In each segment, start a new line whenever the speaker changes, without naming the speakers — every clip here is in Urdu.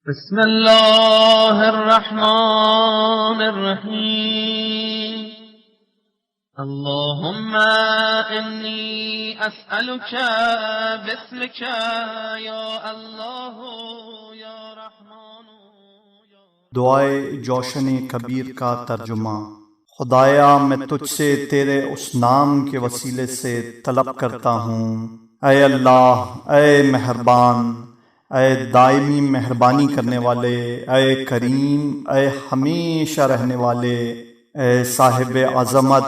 بسم الله الرحمن الرحيم اللهم إني أسألك باسمك يا الله يا رحمن
دعائے جوشن کبیر کا ترجمہ۔ خدایا میں تجھ سے تیرے اس نام کے وسیلے سے طلب کرتا ہوں، اے اللہ، اے مہربان، اے دائمی مہربانی کرنے والے، اے کریم، اے ہمیشہ رہنے والے، اے صاحب عظمت،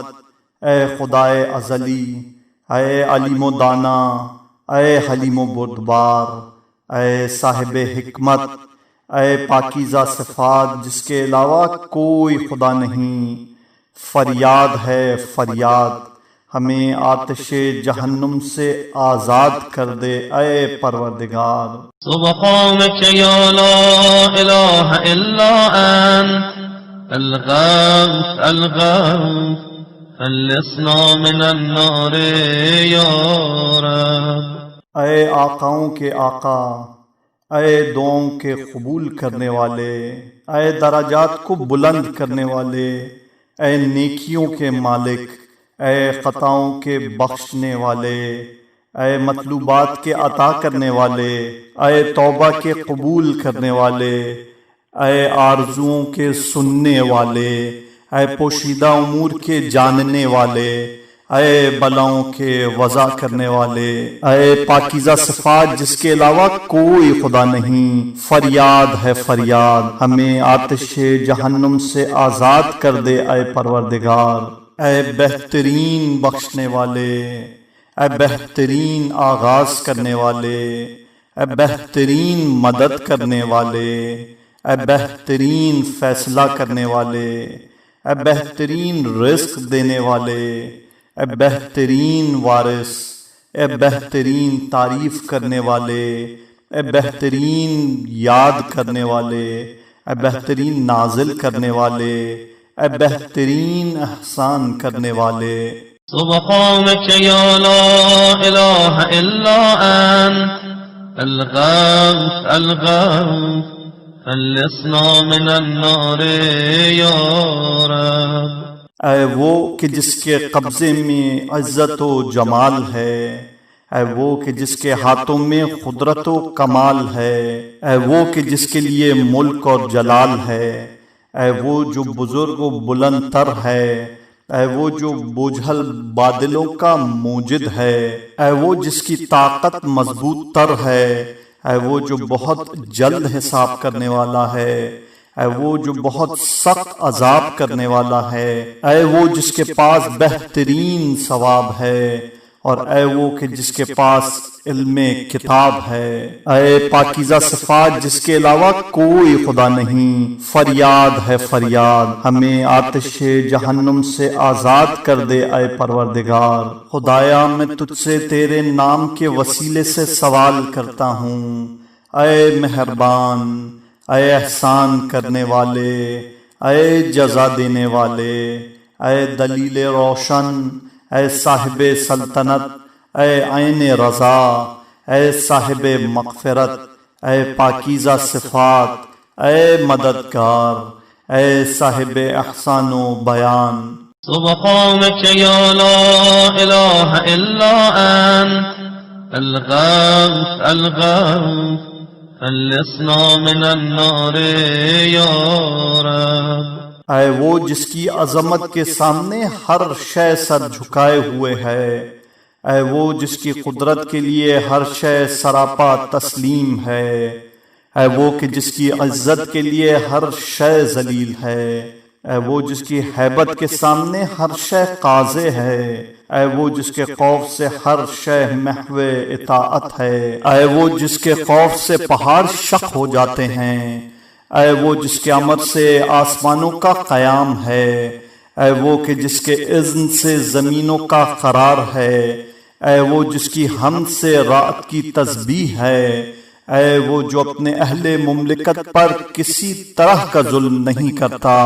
اے خدائے ازلی، اے علیم و دانا، اے حلیم و بردبار، اے صاحب حکمت، اے پاکیزہ صفات جس کے علاوہ کوئی خدا نہیں، فریاد ہے فریاد، ہمیں آتش جہنم سے آزاد کر دے اے پروردگار۔
سبحانك يا لا إله إلا أنت الغوث الغوث خلصنا من النار يا رب۔
اے آقاؤں کے آقا، اے دعاؤں کے قبول کرنے والے، اے درجات کو بلند کرنے والے، اے نیکیوں کے مالک، اے خطاؤں کے بخشنے والے، اے مطلوبات کے عطا کرنے والے، اے توبہ کے قبول کرنے والے، اے آرزوؤں کے سننے والے، اے پوشیدہ امور کے جاننے والے، اے بلاؤں کے وضع کرنے والے، اے پاکیزہ صفات جس کے علاوہ کوئی خدا نہیں، فریاد ہے فریاد، ہمیں آتش جہنم سے آزاد کر دے اے پروردگار۔ اے بہترین بخشنے والے، اے بہترین آغاز کرنے والے، اے بہترین مدد کرنے والے، اے بہترین فیصلہ کرنے والے، اے بہترین رزق دینے والے، اے بہترین وارث، اے بہترین تعریف کرنے والے، اے بہترین یاد کرنے والے، اے بہترین نازل کرنے والے، اے بہترین احسان کرنے والے۔
سبحانك يا لا إله إلا أنت الغوث الغوث خلصنا من النار يا رب۔
اے وہ کہ جس کے قبضے میں عزت و جمال ہے، اے وہ کہ جس کے ہاتھوں میں قدرت و کمال ہے، اے وہ کہ جس کے لیے ملک اور جلال ہے، اے وہ جو بزرگ و بلند تر ہے، اے وہ جو بوجھل بادلوں کا موجد ہے، اے وہ جس کی طاقت مضبوط تر ہے، اے وہ جو بہت جلد حساب کرنے والا ہے، اے وہ جو بہت سخت عذاب کرنے والا ہے، اے وہ جس کے پاس بہترین ثواب ہے، اور اے وہ کہ جس کے پاس علم کتاب ہے، اے پاکیزہ صفات جس کے علاوہ کوئی خدا نہیں، فریاد ہے فریاد، ہمیں آتش جہنم سے آزاد کر دے اے پروردگار۔ خدایا میں تجھ سے تیرے نام کے وسیلے سے سوال کرتا ہوں، اے مہربان، اے احسان کرنے والے، اے جزا دینے والے، اے دلیل روشن، اے صاحب سلطنت، اے عین رضا، اے صاحب مغفرت، اے پاکیزہ صفات، اے مددگار، اے صاحب احسان و بیان۔
سبحانك يا لا إله إلا أنت الغوث الغوث خلصنا من النار يا رب۔
اے وہ جس کی عظمت کے سامنے ہر شے سر جھکائے ہوئے ہے، اے وہ جس کی قدرت کے لیے ہر شے سراپا تسلیم ہے، اے وہ کہ جس کی عزت کے لیے ہر شے ذلیل ہے، اے وہ جس کی ہیبت کے سامنے ہر شے قاضع ہے، اے وہ جس کے خوف سے ہر شے محو اطاعت ہے، اے وہ جس کے خوف سے پہاڑ شق ہو جاتے ہیں، اے وہ جس کے امر سے آسمانوں کا قیام ہے، اے وہ کہ جس کے اذن سے زمینوں کا قرار ہے، اے وہ جس کی حمد سے رات کی تسبیح ہے، اے وہ جو اپنے اہل مملکت پر کسی طرح کا ظلم نہیں کرتا،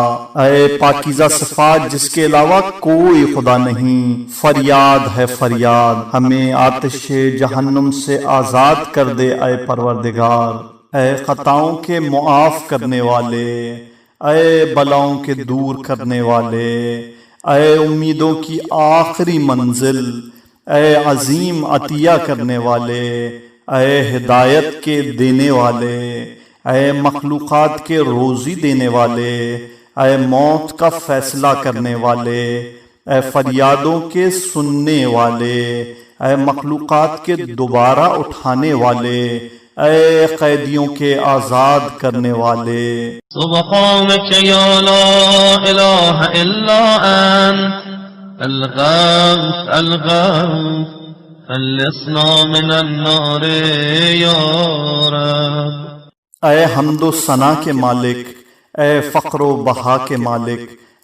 اے پاکیزہ صفات جس کے علاوہ کوئی خدا نہیں، فریاد ہے فریاد، ہمیں آتش جہنم سے آزاد کر دے اے پروردگار۔ اے خطاؤں کے معاف کرنے والے، اے بلاؤں کے دور کرنے والے، اے امیدوں کی آخری منزل، اے عظیم عطیہ کرنے والے، اے ہدایت کے دینے والے، اے مخلوقات کے روزی دینے والے، اے موت کا فیصلہ کرنے والے، اے فریادوں کے سننے والے، اے مخلوقات کے دوبارہ اٹھانے والے، اے قیدیوں کے آزاد کرنے والے۔
سبحانك يا لا إله إلا أنت الغوث الغوث خلصنا من النار يا رب۔
اے حمد و ثنا کے مالک، اے فقر و بہا کے مالک،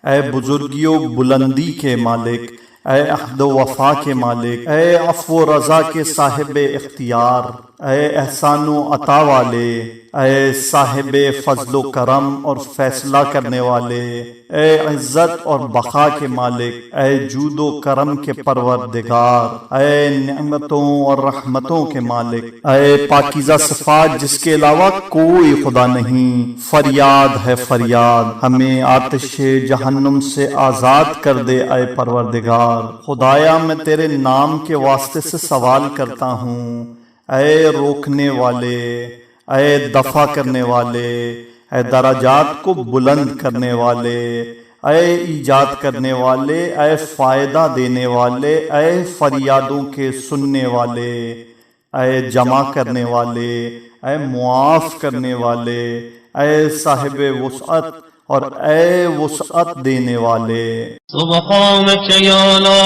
اے بزرگی و بلندی کے مالک، اے عہد و وفا کے مالک، اے عفو و رضا کے صاحب اختیار، اے احسان و عطا والے، اے صاحب فضل و کرم اور فیصلہ کرنے والے، اے عزت اور بقا کے مالک، اے جود و کرم کے پروردگار، اے نعمتوں اور رحمتوں کے مالک، اے پاکیزہ صفات جس کے علاوہ کوئی خدا نہیں، فریاد ہے فریاد، ہمیں آتش جہنم سے آزاد کر دے اے پروردگار۔ خدایا میں تیرے نام کے واسطے سے سوال کرتا ہوں، اے روکنے والے، اے دفع کرنے والے، اے درجات کو بلند کرنے والے، اے ایجاد کرنے والے، اے فائدہ دینے والے، اے فریادوں کے سننے والے، اے جمع کرنے والے، اے معاف کرنے والے، اے صاحب وسعت اور اے وسعت دینے والے۔
سبحانك يا لا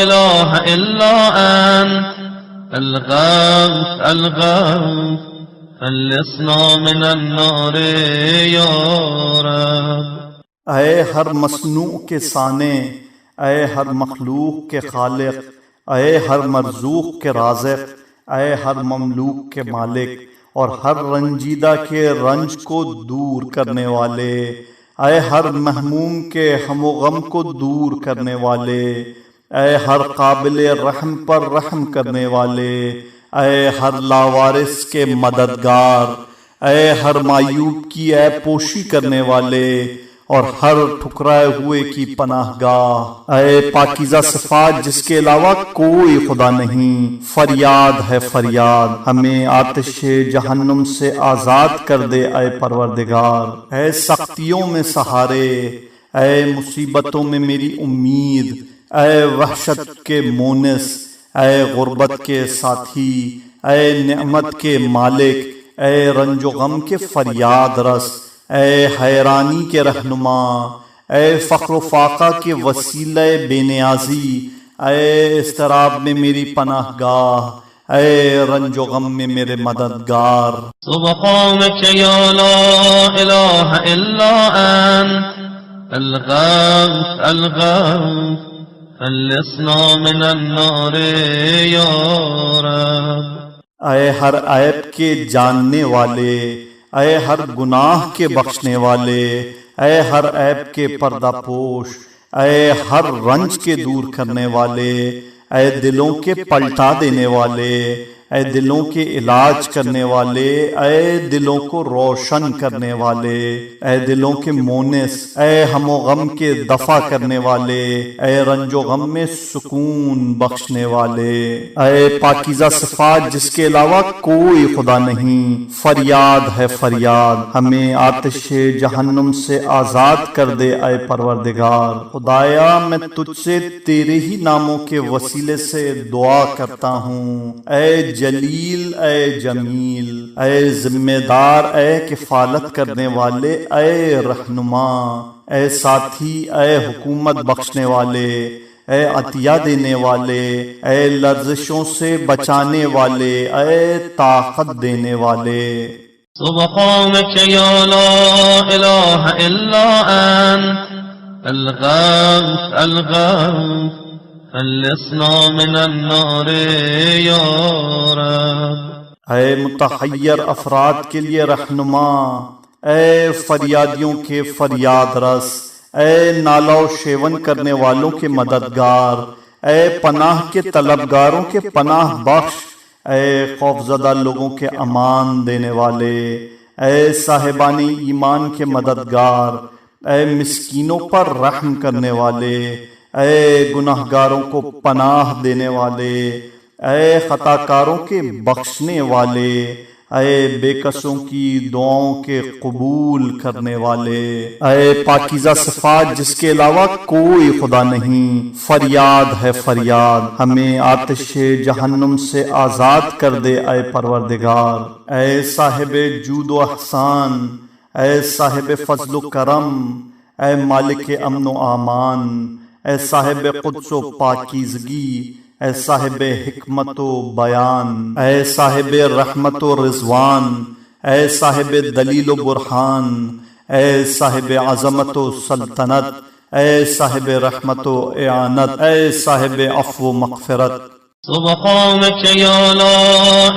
إله إلا أنت الغوث الغوث خلصنا من النار يا رب۔
اے ہر مصنوع کے صانع، اے ہر مخلوق کے خالق، اے ہر مرزوق کے رازق، اے ہر مملوک کے مالک اور ہر رنجیدہ کے رنج کو دور کرنے والے، اے ہر محموم کے ہم و غم کو دور کرنے والے، اے ہر قابل رحم پر رحم کرنے والے، اے ہر لاوارث کے مددگار، اے ہر معیوب کی عیب پوشی کرنے والے اور ہر ٹھکرائے ہوئے کی پناہ گاہ، اے پاکیزہ صفات جس کے علاوہ کوئی خدا نہیں، فریاد ہے فریاد، ہمیں آتش جہنم سے آزاد کر دے اے پروردگار۔ اے سختیوں میں سہارے، اے مصیبتوں میں میری امید، اے وحشت کے مونس، اے غربت کے ساتھی، اے نعمت کے مالک، اے رنج و غم کے فریاد رس، اے حیرانی کے رہنما، اے فقر و فاقہ کے وسیلہ بے نیازی، اے اضطراب میں میری پناہ گاہ، اے رنج و غم میں میرے مددگار۔
سبحانك يا لا إله إلا أنت الغوث الغوث خلصنا من النار يا رب۔
اے ہر عیب کے جاننے والے، اے ہر گناہ کے بخشنے والے، اے ہر عیب کے پردہ پوش، اے ہر رنج کے دور کرنے والے، اے دلوں کے پلٹا دینے والے، اے دلوں کے علاج کرنے والے، اے دلوں کو روشن کرنے والے، اے دلوں کے مونس، اے ہم و غم کے دفع کرنے والے، اے رنج و غم میں سکون بخشنے والے، اے پاکیزہ صفات جس کے علاوہ کوئی خدا نہیں، فریاد ہے فریاد، ہمیں آتش جہنم سے آزاد کر دے اے پروردگار۔ خدایا میں تجھ سے تیرے ہی ناموں کے وسیلے سے دعا کرتا ہوں، اے جلیل، اے جمیل، اے ذمہ دار، اے کفالت کرنے والے، اے رہنما، اے ساتھی، اے حکومت بخشنے والے، اے عطیہ دینے والے، اے لرزشوں سے بچانے والے، اے طاقت دینے والے۔
سبحانك يا لا إله إلا أنت الغوث الغوث خلصنا من النار يا رب۔
اے متحیر افراد کے لیے رہنما، اے فریادیوں کے فریاد رس، اے نالہ و شیون کرنے والوں کے مددگار، اے پناہ کے طلبگاروں کے پناہ بخش، اے خوفزدہ لوگوں کے امان دینے والے، اے صاحبان ایمان کے مددگار، اے مسکینوں پر رحم کرنے والے، اے گناہگاروں کو پناہ دینے والے، اے خطاکاروں کے بخشنے والے، اے بے کسوں کی دعاؤں کے قبول کرنے والے، اے پاکیزہ صفات جس کے علاوہ کوئی خدا نہیں، فریاد ہے فریاد، ہمیں آتش جہنم سے آزاد کر دے اے پروردگار۔ اے صاحب جود و احسان، اے صاحب فضل و کرم، اے مالک امن و امان، اے صاحب قدس و پاکیزگی، اے صاحب حکمت و بیان، اے صاحب رحمت و رضوان، اے صاحب دلیل و برہان، اے صاحب عظمت و سلطنت، اے صاحب رحمت و اعانت، اے صاحب عفو و مغفرت۔
سبحانك يا لا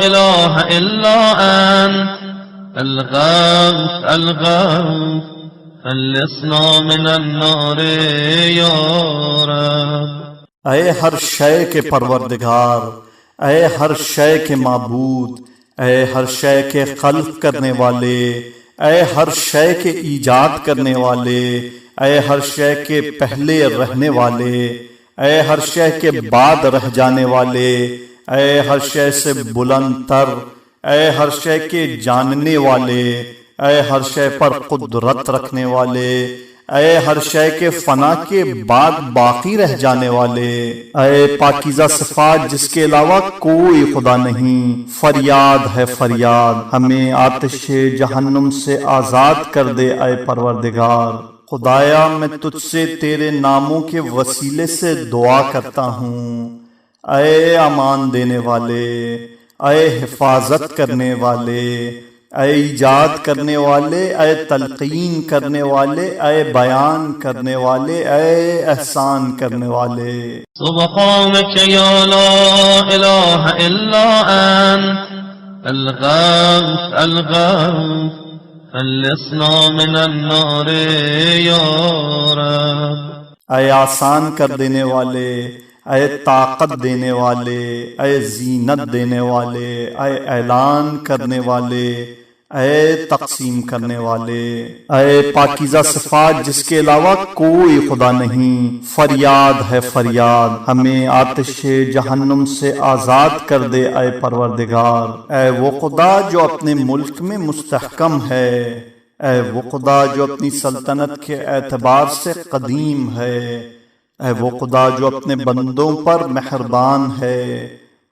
إله إلا أنت الغوث الغوث خلصنا من النار يا رب۔
اے ہر شے کے پروردگار، اے ہر شے کے معبود، اے ہر شے کے خلق کرنے والے، اے ہر شے کے ایجاد کرنے والے، اے ہر شے کے پہلے رہنے والے، اے ہر شے کے بعد رہ جانے والے، اے ہر شے سے بلند تر، اے ہر شے کے جاننے والے، اے ہر شے پر قدرت رکھنے والے، اے ہر شے کے فنا کے بعد باقی رہ جانے والے، اے پاکیزہ صفات جس کے علاوہ کوئی خدا نہیں، فریاد ہے فریاد، ہمیں آتش جہنم سے آزاد کر دے اے پروردگار۔ خدایا میں تجھ سے تیرے ناموں کے وسیلے سے دعا کرتا ہوں، اے امان دینے والے، اے حفاظت کرنے والے، اے ایجاد کرنے والے، اے تلقین کرنے والے، اے بیان کرنے والے، اے احسان کرنے والے۔
سبحانك يا لا إله إلا أنت الغوث الغوث خلصنا من النار يا رب۔
اے آسان کر دینے والے، اے طاقت دینے والے، اے زینت دینے والے، اے اعلان کرنے والے، اے تقسیم کرنے والے، اے پاکیزہ صفات جس کے علاوہ کوئی خدا نہیں، فریاد ہے فریاد، ہمیں آتش جہنم سے آزاد کر دے اے پروردگار۔ اے وہ خدا جو اپنے ملک میں مستحکم ہے، اے وہ خدا جو اپنی سلطنت کے اعتبار سے قدیم ہے، اے وہ خدا جو اپنے بندوں پر مہربان ہے،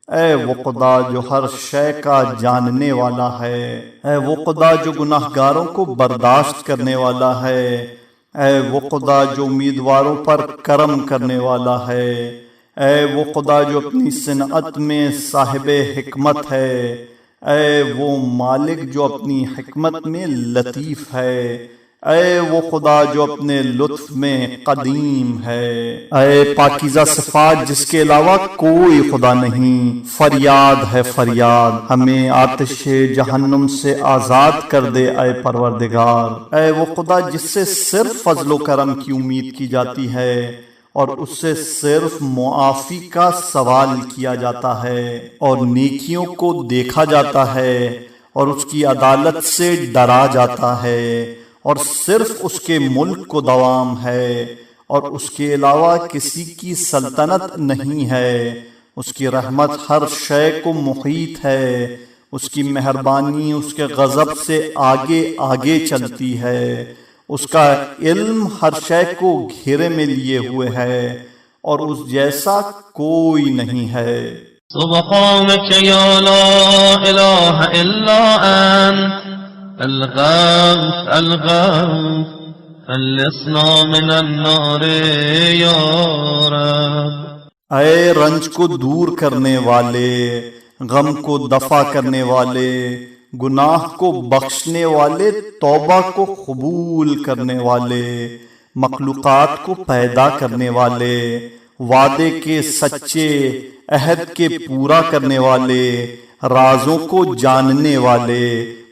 اے وہ خدا جو ہر شے کا جاننے والا ہے، اے وہ خدا جو گناہگاروں کو برداشت کرنے والا ہے، اے وہ خدا جو امیدواروں پر کرم کرنے والا ہے، اے وہ خدا جو اپنی صنعت میں صاحب حکمت ہے، اے وہ مالک جو اپنی حکمت میں لطیف ہے، اے وہ خدا جو اپنے لطف میں قدیم ہے، اے پاکیزہ صفات جس کے علاوہ کوئی خدا نہیں، فریاد ہے فریاد، ہمیں آتش جہنم سے آزاد کر دے اے پروردگار۔ اے وہ خدا جس سے صرف فضل و کرم کی امید کی جاتی ہے اور اس سے صرف معافی کا سوال کیا جاتا ہے اور نیکیوں کو دیکھا جاتا ہے اور اس کی عدالت سے ڈرا جاتا ہے، اور صرف اس کے ملک کو دوام ہے اور اس کے علاوہ کسی کی سلطنت نہیں ہے، اس کی رحمت ہر شے کو محیط ہے، اس کی مہربانی اس کے غضب سے آگے آگے چلتی ہے، اس کا علم ہر شے کو گھیرے میں لیے ہوئے ہے اور اس جیسا کوئی نہیں ہے۔
سبحانك يا لا إله إلا أنت الغوث الغوث خلصنا من النار يا رب۔
اے رنج کو دور کرنے والے، غم کو دفع کرنے والے، گناہ کو بخشنے والے، توبہ کو قبول کرنے والے، مخلوقات کو پیدا کرنے والے، وعدے کے سچے، عہد کے پورا کرنے والے، رازوں کو جاننے والے،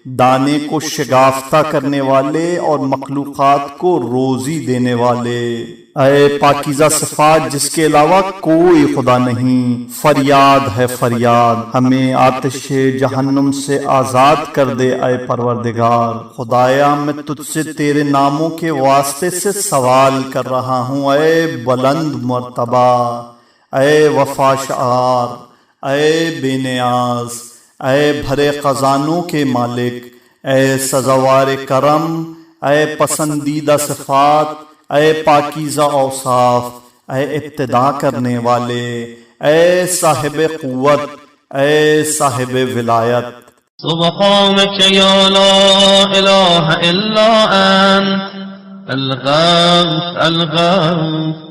دانے کو شگافتہ کرنے والے اور مخلوقات کو روزی دینے والے، اے پاکیزہ صفات جس کے علاوہ کوئی خدا نہیں، فریاد ہے فریاد، ہمیں آتش جہنم سے آزاد کر دے اے پروردگار۔ خدایا میں تجھ سے تیرے ناموں کے واسطے سے سوال کر رہا ہوں، اے بلند مرتبہ، اے وفا شعار، اے بے نیاز، اے بھرے خزانوں کے مالک، اے سزاوار کرم، اے پسندیدہ صفات، اے پاکیزہ اوصاف، اے ابتدا کرنے والے، اے صاحب قوت، اے صاحب ولایت۔
سبحانك يا لا إله إلا أنت الغوث الغوث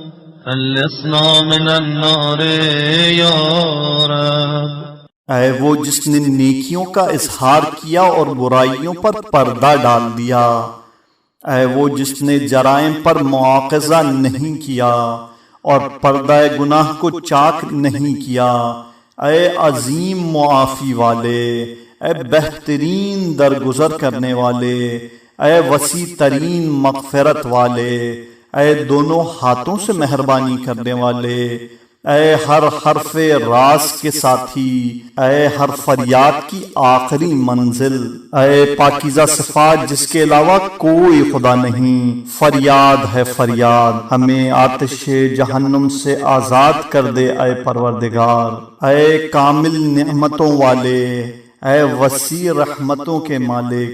خلصنا من النار يا رب۔
اے وہ جس نے نیکیوں کا اظہار کیا اور برائیوں پر پردہ ڈال دیا، اے وہ جس نے جرائم پر مواخذہ نہیں کیا اور پردہ گناہ کو چاک نہیں کیا، اے عظیم معافی والے، اے بہترین درگزر کرنے والے، اے وسیع ترین مغفرت والے، اے دونوں ہاتھوں سے مہربانی کرنے والے، اے ہر حرف راز کے ساتھی، اے ہر فریاد کی آخری منزل، اے پاکیزہ صفات جس کے علاوہ کوئی خدا نہیں، فریاد ہے فریاد، ہمیں آتش جہنم سے آزاد کر دے اے پروردگار۔ اے کامل نعمتوں والے، اے وسیع رحمتوں کے مالک،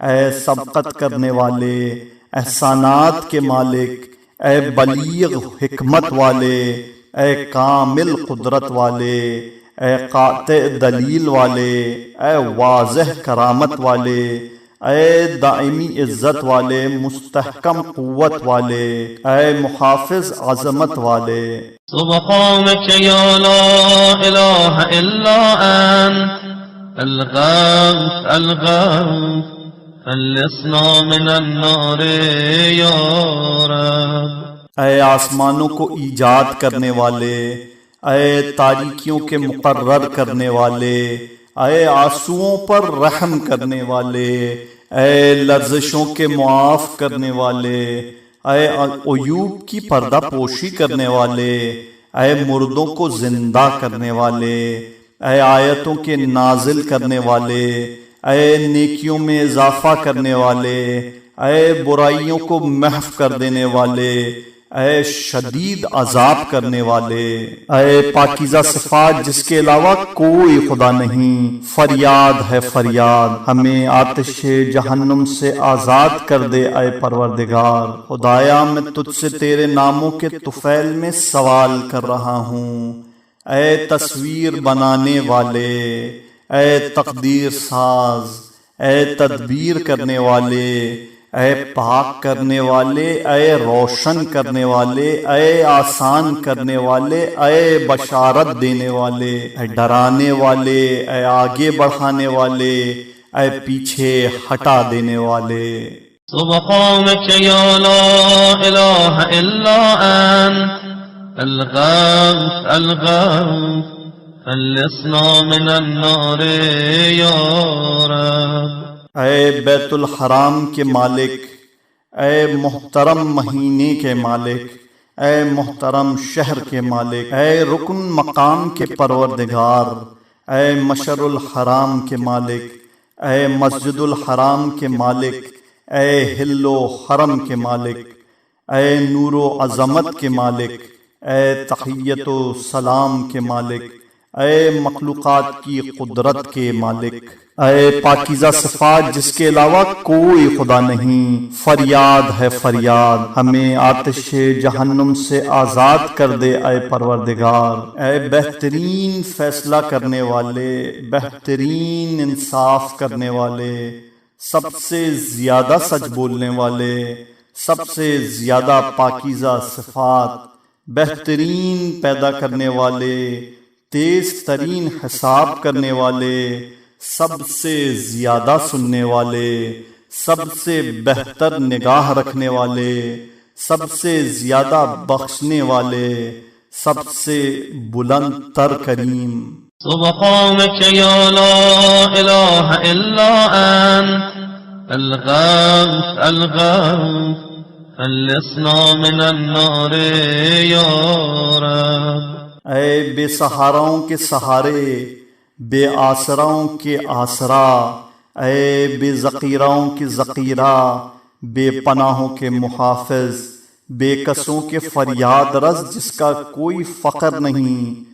اے سبقت کرنے والے، احسانات کے مالک، اے بلیغ حکمت والے، اے کامل قدرت والے، اے قاطع دلیل والے، اے واضح کرامت والے، اے دائمی عزت والے، مستحکم قوت والے، اے محافظ عظمت والے۔
سبحانك يا لا إله إلا أنت الغوث الغوث خلصنا من النار يا رب۔
اے آسمانوں کو ایجاد کرنے والے، اے تاریکیوں کے مقرر کرنے والے، اے آنسوؤں پر رحم کرنے والے، اے لرزشوں کے معاف کرنے والے، اے عیوب کی پردہ پوشی کرنے والے، اے مردوں کو زندہ کرنے والے، اے آیتوں کے نازل کرنے والے، اے نیکیوں میں اضافہ کرنے والے، اے برائیوں کو محو کر دینے والے، اے شدید عذاب کرنے والے، اے پاکیزہ صفات جس کے علاوہ کوئی خدا نہیں، فریاد ہے فریاد، ہمیں آتش جہنم سے آزاد کر دے اے پروردگار۔ خدایا میں تجھ سے تیرے ناموں کے طفیل میں سوال کر رہا ہوں، اے تصویر بنانے والے، اے تقدیر ساز، اے تدبیر کرنے والے، اے پاک کرنے والے، اے روشن کرنے والے، اے آسان کرنے والے، اے بشارت دینے والے، اے ڈرانے والے، اے آگے بڑھانے والے، اے پیچھے ہٹا دینے والے۔
سبحانك يا لا إله إلا أنت الغوث الغوث خلصنا من النار يا رب۔
اے بیت الحرام کے مالک، اے محترم مہینے کے مالک، اے محترم شہر کے مالک، اے رکن مقام کے پروردگار، اے مشر الحرام کے مالک، اے مسجد الحرام کے مالک، اے حل و حرم کے مالک، اے نور و عظمت کے مالک، اے تحیت و سلام کے مالک، اے مخلوقات کی قدرت کے مالک، اے پاکیزہ صفات جس کے علاوہ کوئی خدا نہیں، فریاد ہے فریاد، ہمیں آتش جہنم سے آزاد کر دے اے پروردگار۔ اے بہترین فیصلہ کرنے والے، بہترین انصاف کرنے والے، سب سے زیادہ سچ بولنے والے، سب سے زیادہ پاکیزہ صفات، بہترین پیدا کرنے والے، تیز ترین حساب کرنے والے، سب سے زیادہ سننے والے، سب سے بہتر نگاہ رکھنے والے، سب سے زیادہ بخشنے والے، سب سے بلند تر کریم۔
سبحانك يا لا إله إلا أنت الغوث الغوث خلصنا من النار يا رب.
اے بے سہاراؤں کے سہارے، بے آسراؤں کے آسرا، اے بے ذخیراؤں کے ذخیرہ، بے پناہوں کے محافظ، بے کسوں کے فریاد رس جس کا کوئی فقر نہیں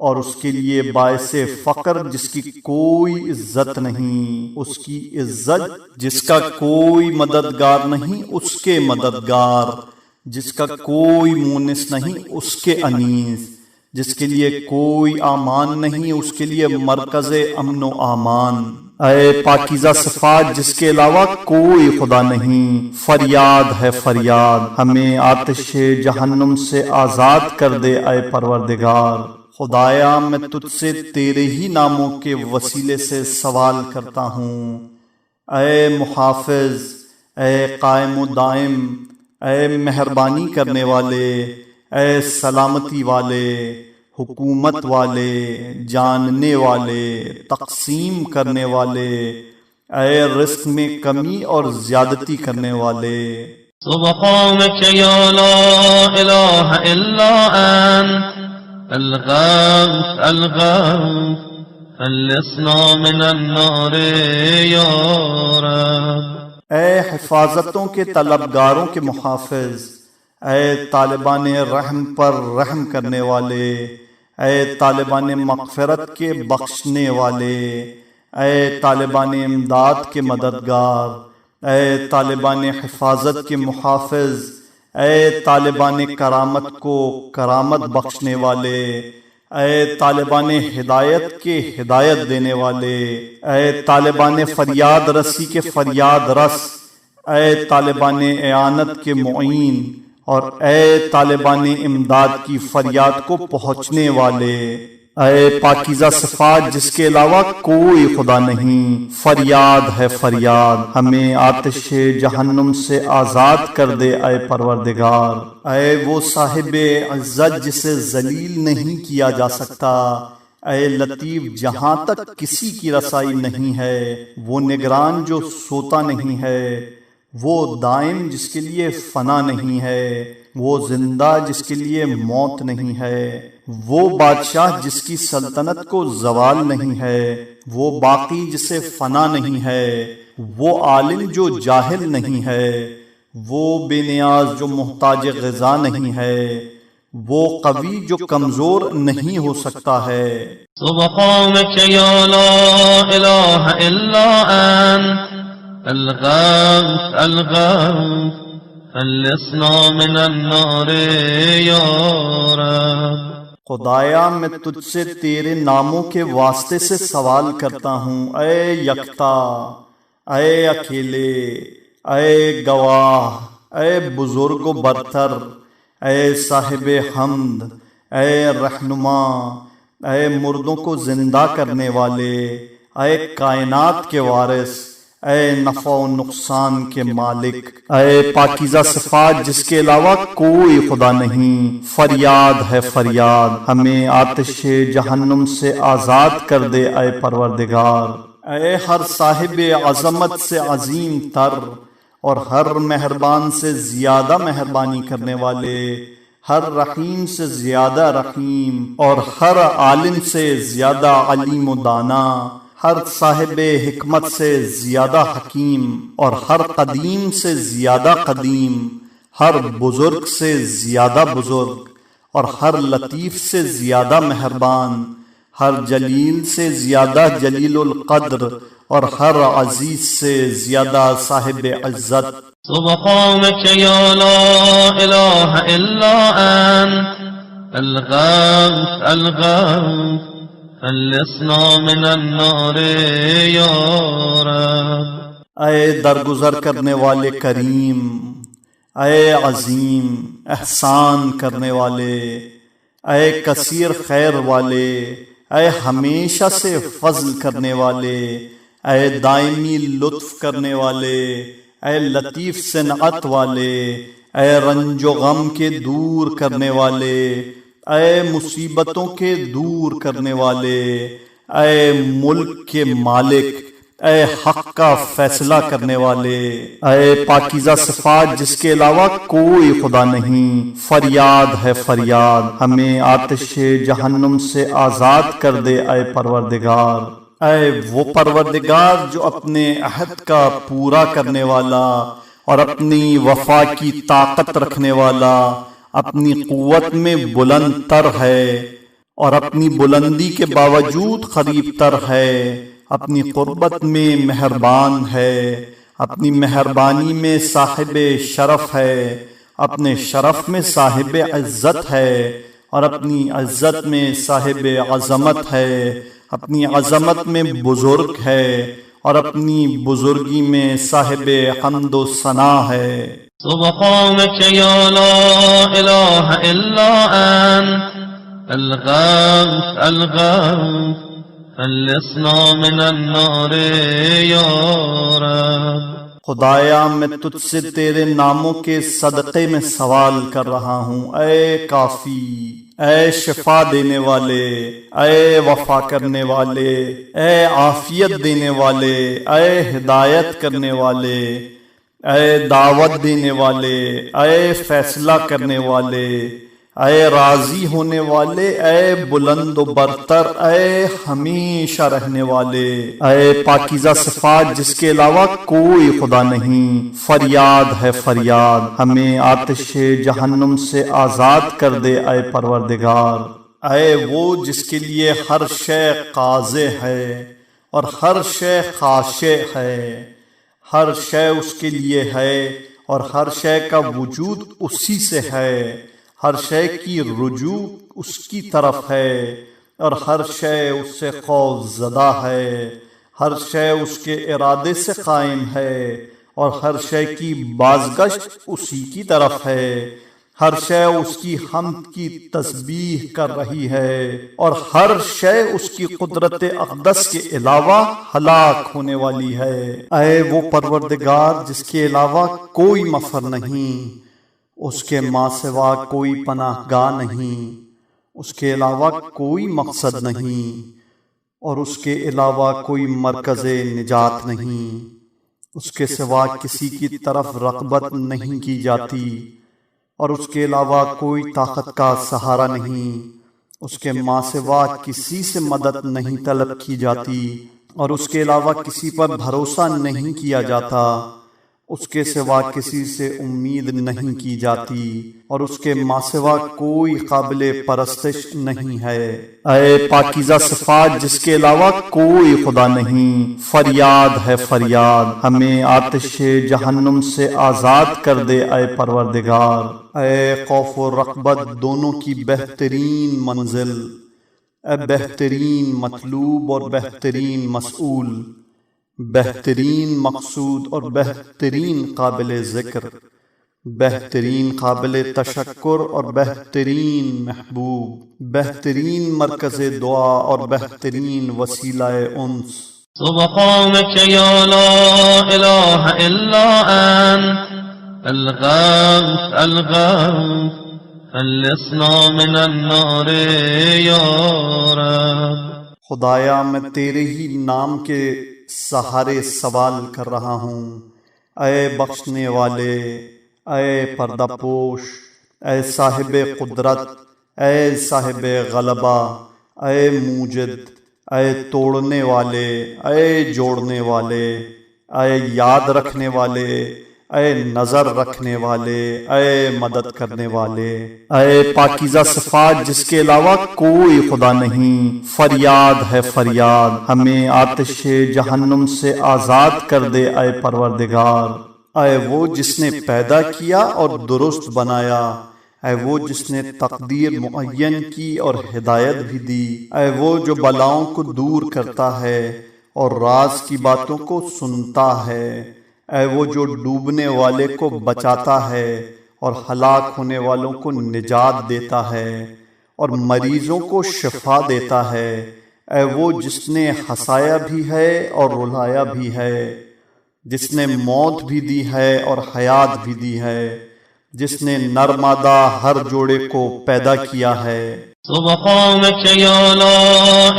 اور اس کے لیے باعث فقر جس کی کوئی عزت نہیں، اس کی عزت جس کا کوئی مددگار نہیں اس کے مددگار، جس کا کوئی مونس نہیں اس کے انیس، جس کے لیے کوئی امان نہیں اس کے لیے مرکز امن و امان. اے پاکیزہ صفات جس کے علاوہ کوئی خدا نہیں، فریاد ہے فریاد، ہمیں آتش جہنم سے آزاد کر دے اے پروردگار. خدایا میں تجھ سے تیرے ہی ناموں کے وسیلے سے سوال کرتا ہوں، اے محافظ، اے قائم و دائم، اے مہربانی کرنے والے، اے سلامتی والے، حکومت والے، جاننے والے، تقسیم کرنے والے، اے رزق میں کمی اور زیادتی کرنے والے.
سبحانك يا لا إله إلا أنت الغوث الغوث خلصنا من النار يا رب.
اے حفاظتوں کے طلبگاروں کے محافظ، اے طالبان رحم پر رحم کرنے والے، اے طالبان مغفرت کے بخشنے والے، اے طالبان امداد کے مددگار، اے طالبان حفاظت کے محافظ، اے طالبان کرامت کو کرامت بخشنے والے، اے طالبان ہدایت کے ہدایت دینے والے، اے طالبان فریاد رسی کے فریاد رس، اے طالبان اعانت کے معین، اور اے طالبان امداد کی فریاد کو پہنچنے والے. اے پاکیزہ صفات جس کے علاوہ کوئی خدا نہیں، فریاد ہے فریاد، ہمیں آتش جہنم سے آزاد کر دے اے پروردگار. اے وہ صاحب عزت جسے ذلیل نہیں کیا جا سکتا، اے لطیف جہاں تک کسی کی رسائی نہیں ہے، وہ نگران جو سوتا نہیں ہے، وہ دائم جس کے لیے فنا نہیں ہے، وہ زندہ جس کے لیے موت نہیں ہے، وہ بادشاہ جس کی سلطنت کو زوال نہیں ہے، وہ باقی جسے فنا نہیں ہے، وہ عالم جو جاہل نہیں ہے، وہ بے نیاز جو محتاج غذا نہیں ہے، وہ قوی جو کمزور نہیں ہو سکتا ہے.
سبحانك يا لا إله إلا أنت الغوث الغوث خلصنا من النار يا رب.
خدایا میں تجھ سے تیرے ناموں کے واسطے سے سوال کرتا ہوں، اے یکتا، اے اکیلے، اے گواہ، اے بزرگ و برتر، اے صاحب حمد، اے رہنما، اے مردوں کو زندہ کرنے والے، اے کائنات کے وارث، اے نفع و نقصان کے مالک، اے پاکیزہ صفات جس کے علاوہ کوئی خدا نہیں، فریاد ہے فریاد، ہمیں آتش جہنم سے آزاد کر دے اے پروردگار. اے ہر صاحب عظمت سے عظیم تر اور ہر مہربان سے زیادہ مہربانی کرنے والے، ہر رحیم سے زیادہ رحیم اور ہر عالم سے زیادہ علیم و دانا، ہر صاحب حکمت سے زیادہ حکیم اور ہر قدیم سے زیادہ قدیم، ہر بزرگ سے زیادہ بزرگ اور ہر لطیف سے زیادہ مہربان، ہر جلیل سے زیادہ جلیل القدر اور ہر عزیز سے زیادہ صاحب عزت.
سبحانك يا لا إله إلا أنت الغوث الغوث خلصنا من النار يا رب.
اے درگزر کرنے والے کریم، اے عظیم احسان کرنے والے، اے کثیر خیر والے، اے ہمیشہ سے فضل کرنے والے، اے دائمی لطف کرنے والے، اے لطیف صنعت والے، اے رنج و غم کے دور کرنے والے، اے مصیبتوں کے دور کرنے والے، اے ملک کے مالک، اے حق کا فیصلہ کرنے والے، اے پاکیزہ صفات جس کے علاوہ کوئی خدا نہیں، فریاد ہے فریاد، ہمیں آتش جہنم سے آزاد کر دے اے پروردگار۔ اے وہ پروردگار جو اپنے عہد کا پورا کرنے والا اور اپنی وفا کی طاقت رکھنے والا، اپنی قوت میں بلند تر ہے اور اپنی بلندی کے باوجود قریب تر ہے، اپنی قربت میں مہربان ہے، اپنی مہربانی میں صاحب شرف ہے، اپنے شرف میں صاحب عزت ہے، اور اپنی عزت میں صاحب عظمت ہے، اپنی عظمت میں بزرگ ہے، اور اپنی بزرگی میں صاحب حمد و ثنا ہے۔
سبحانك يا لا إله إلا أنت الغوث الغوث خلصنا من النار يا رب۔
خدایا میں تجھ سے تیرے ناموں کے صدقے میں سوال کر رہا ہوں، اے کافی، اے شفا دینے والے، اے وفا کرنے والے، اے عافیت دینے والے، اے ہدایت کرنے والے، اے دعوت دینے والے، اے فیصلہ کرنے والے، اے راضی ہونے والے، اے بلند و برتر، اے ہمیشہ رہنے والے، اے پاکیزہ صفات جس کے علاوہ کوئی خدا نہیں، فریاد ہے فریاد، ہمیں آتش جہنم سے آزاد کر دے اے پروردگار۔ اے وہ جس کے لیے ہر شے قاضع ہے اور ہر شے خاشع ہے، ہر شے اس کے لیے ہے اور ہر شے کا وجود اسی سے ہے، ہر شے کی رجوع اس کی طرف ہے اور ہر شے اس سے خوف زدہ ہے، ہر شے اس کے ارادے سے قائم ہے اور ہر شے کی بازگشت اسی کی طرف ہے، ہر شے اس کی حمد کی تسبیح کر رہی ہے اور ہر شے اس کی قدرت اقدس کے علاوہ ہلاک ہونے والی ہے۔ اے وہ پروردگار جس کے علاوہ کوئی مفر نہیں، اس کے ماں سوا کوئی پناہ گاہ نہیں، اس کے علاوہ کوئی مقصد نہیں اور اس کے علاوہ کوئی مرکز نجات نہیں، اس کے سوا کسی کی طرف رغبت نہیں کی جاتی اور اس کے علاوہ کوئی طاقت کا سہارا نہیں، اس کے ماں سوا کسی سے مدد نہیں طلب کی جاتی اور اس کے علاوہ کسی پر بھروسہ نہیں کیا جاتا، اس کے سوا کسی سے امید نہیں کی جاتی اور اس کے ماں سوا کوئی قابل پرستش نہیں ہے۔ اے پاکیزہ صفات جس کے علاوہ کوئی خدا نہیں، فریاد ہے فریاد، ہمیں آتش جہنم سے آزاد کر دے اے پروردگار۔ اے خوف و رغبت دونوں کی بہترین منزل، اے بہترین مطلوب اور بہترین مسئول، بہترین مقصود اور بہترین قابل ذکر، بہترین قابل تشکر اور بہترین محبوب، بہترین مرکز دعا اور بہترین وسیلہ انس۔
سبحانك يا لا إله إلا أنت الغوث الغوث خلصنا من النار يا رب۔
خدایا میں تیرے ہی نام کے سہارے سوال کر رہا ہوں، اے بخشنے والے، اے پردہ پوش، اے صاحب قدرت، اے صاحب غلبہ، اے موجد، اے توڑنے والے، اے جوڑنے والے، اے یاد رکھنے والے، اے نظر رکھنے والے، اے مدد کرنے والے، اے پاکیزہ صفات جس کے علاوہ کوئی خدا نہیں، فریاد ہے فریاد، ہمیں آتش جہنم سے آزاد کر دے اے پروردگار۔ اے وہ جس نے پیدا کیا اور درست بنایا، اے وہ جس نے تقدیر معین کی اور ہدایت بھی دی، اے وہ جو بلاؤں کو دور کرتا ہے اور راز کی باتوں کو سنتا ہے، اے وہ جو ڈوبنے والے کو بچاتا ہے اور ہلاک ہونے والوں کو نجات دیتا ہے اور مریضوں کو شفا دیتا ہے، اے وہ جس نے ہنسایا بھی ہے اور رلایا بھی ہے، جس نے موت بھی دی ہے اور حیات بھی دی ہے، جس نے نرمادہ ہر جوڑے کو پیدا کیا ہے۔
سبحانك يا لا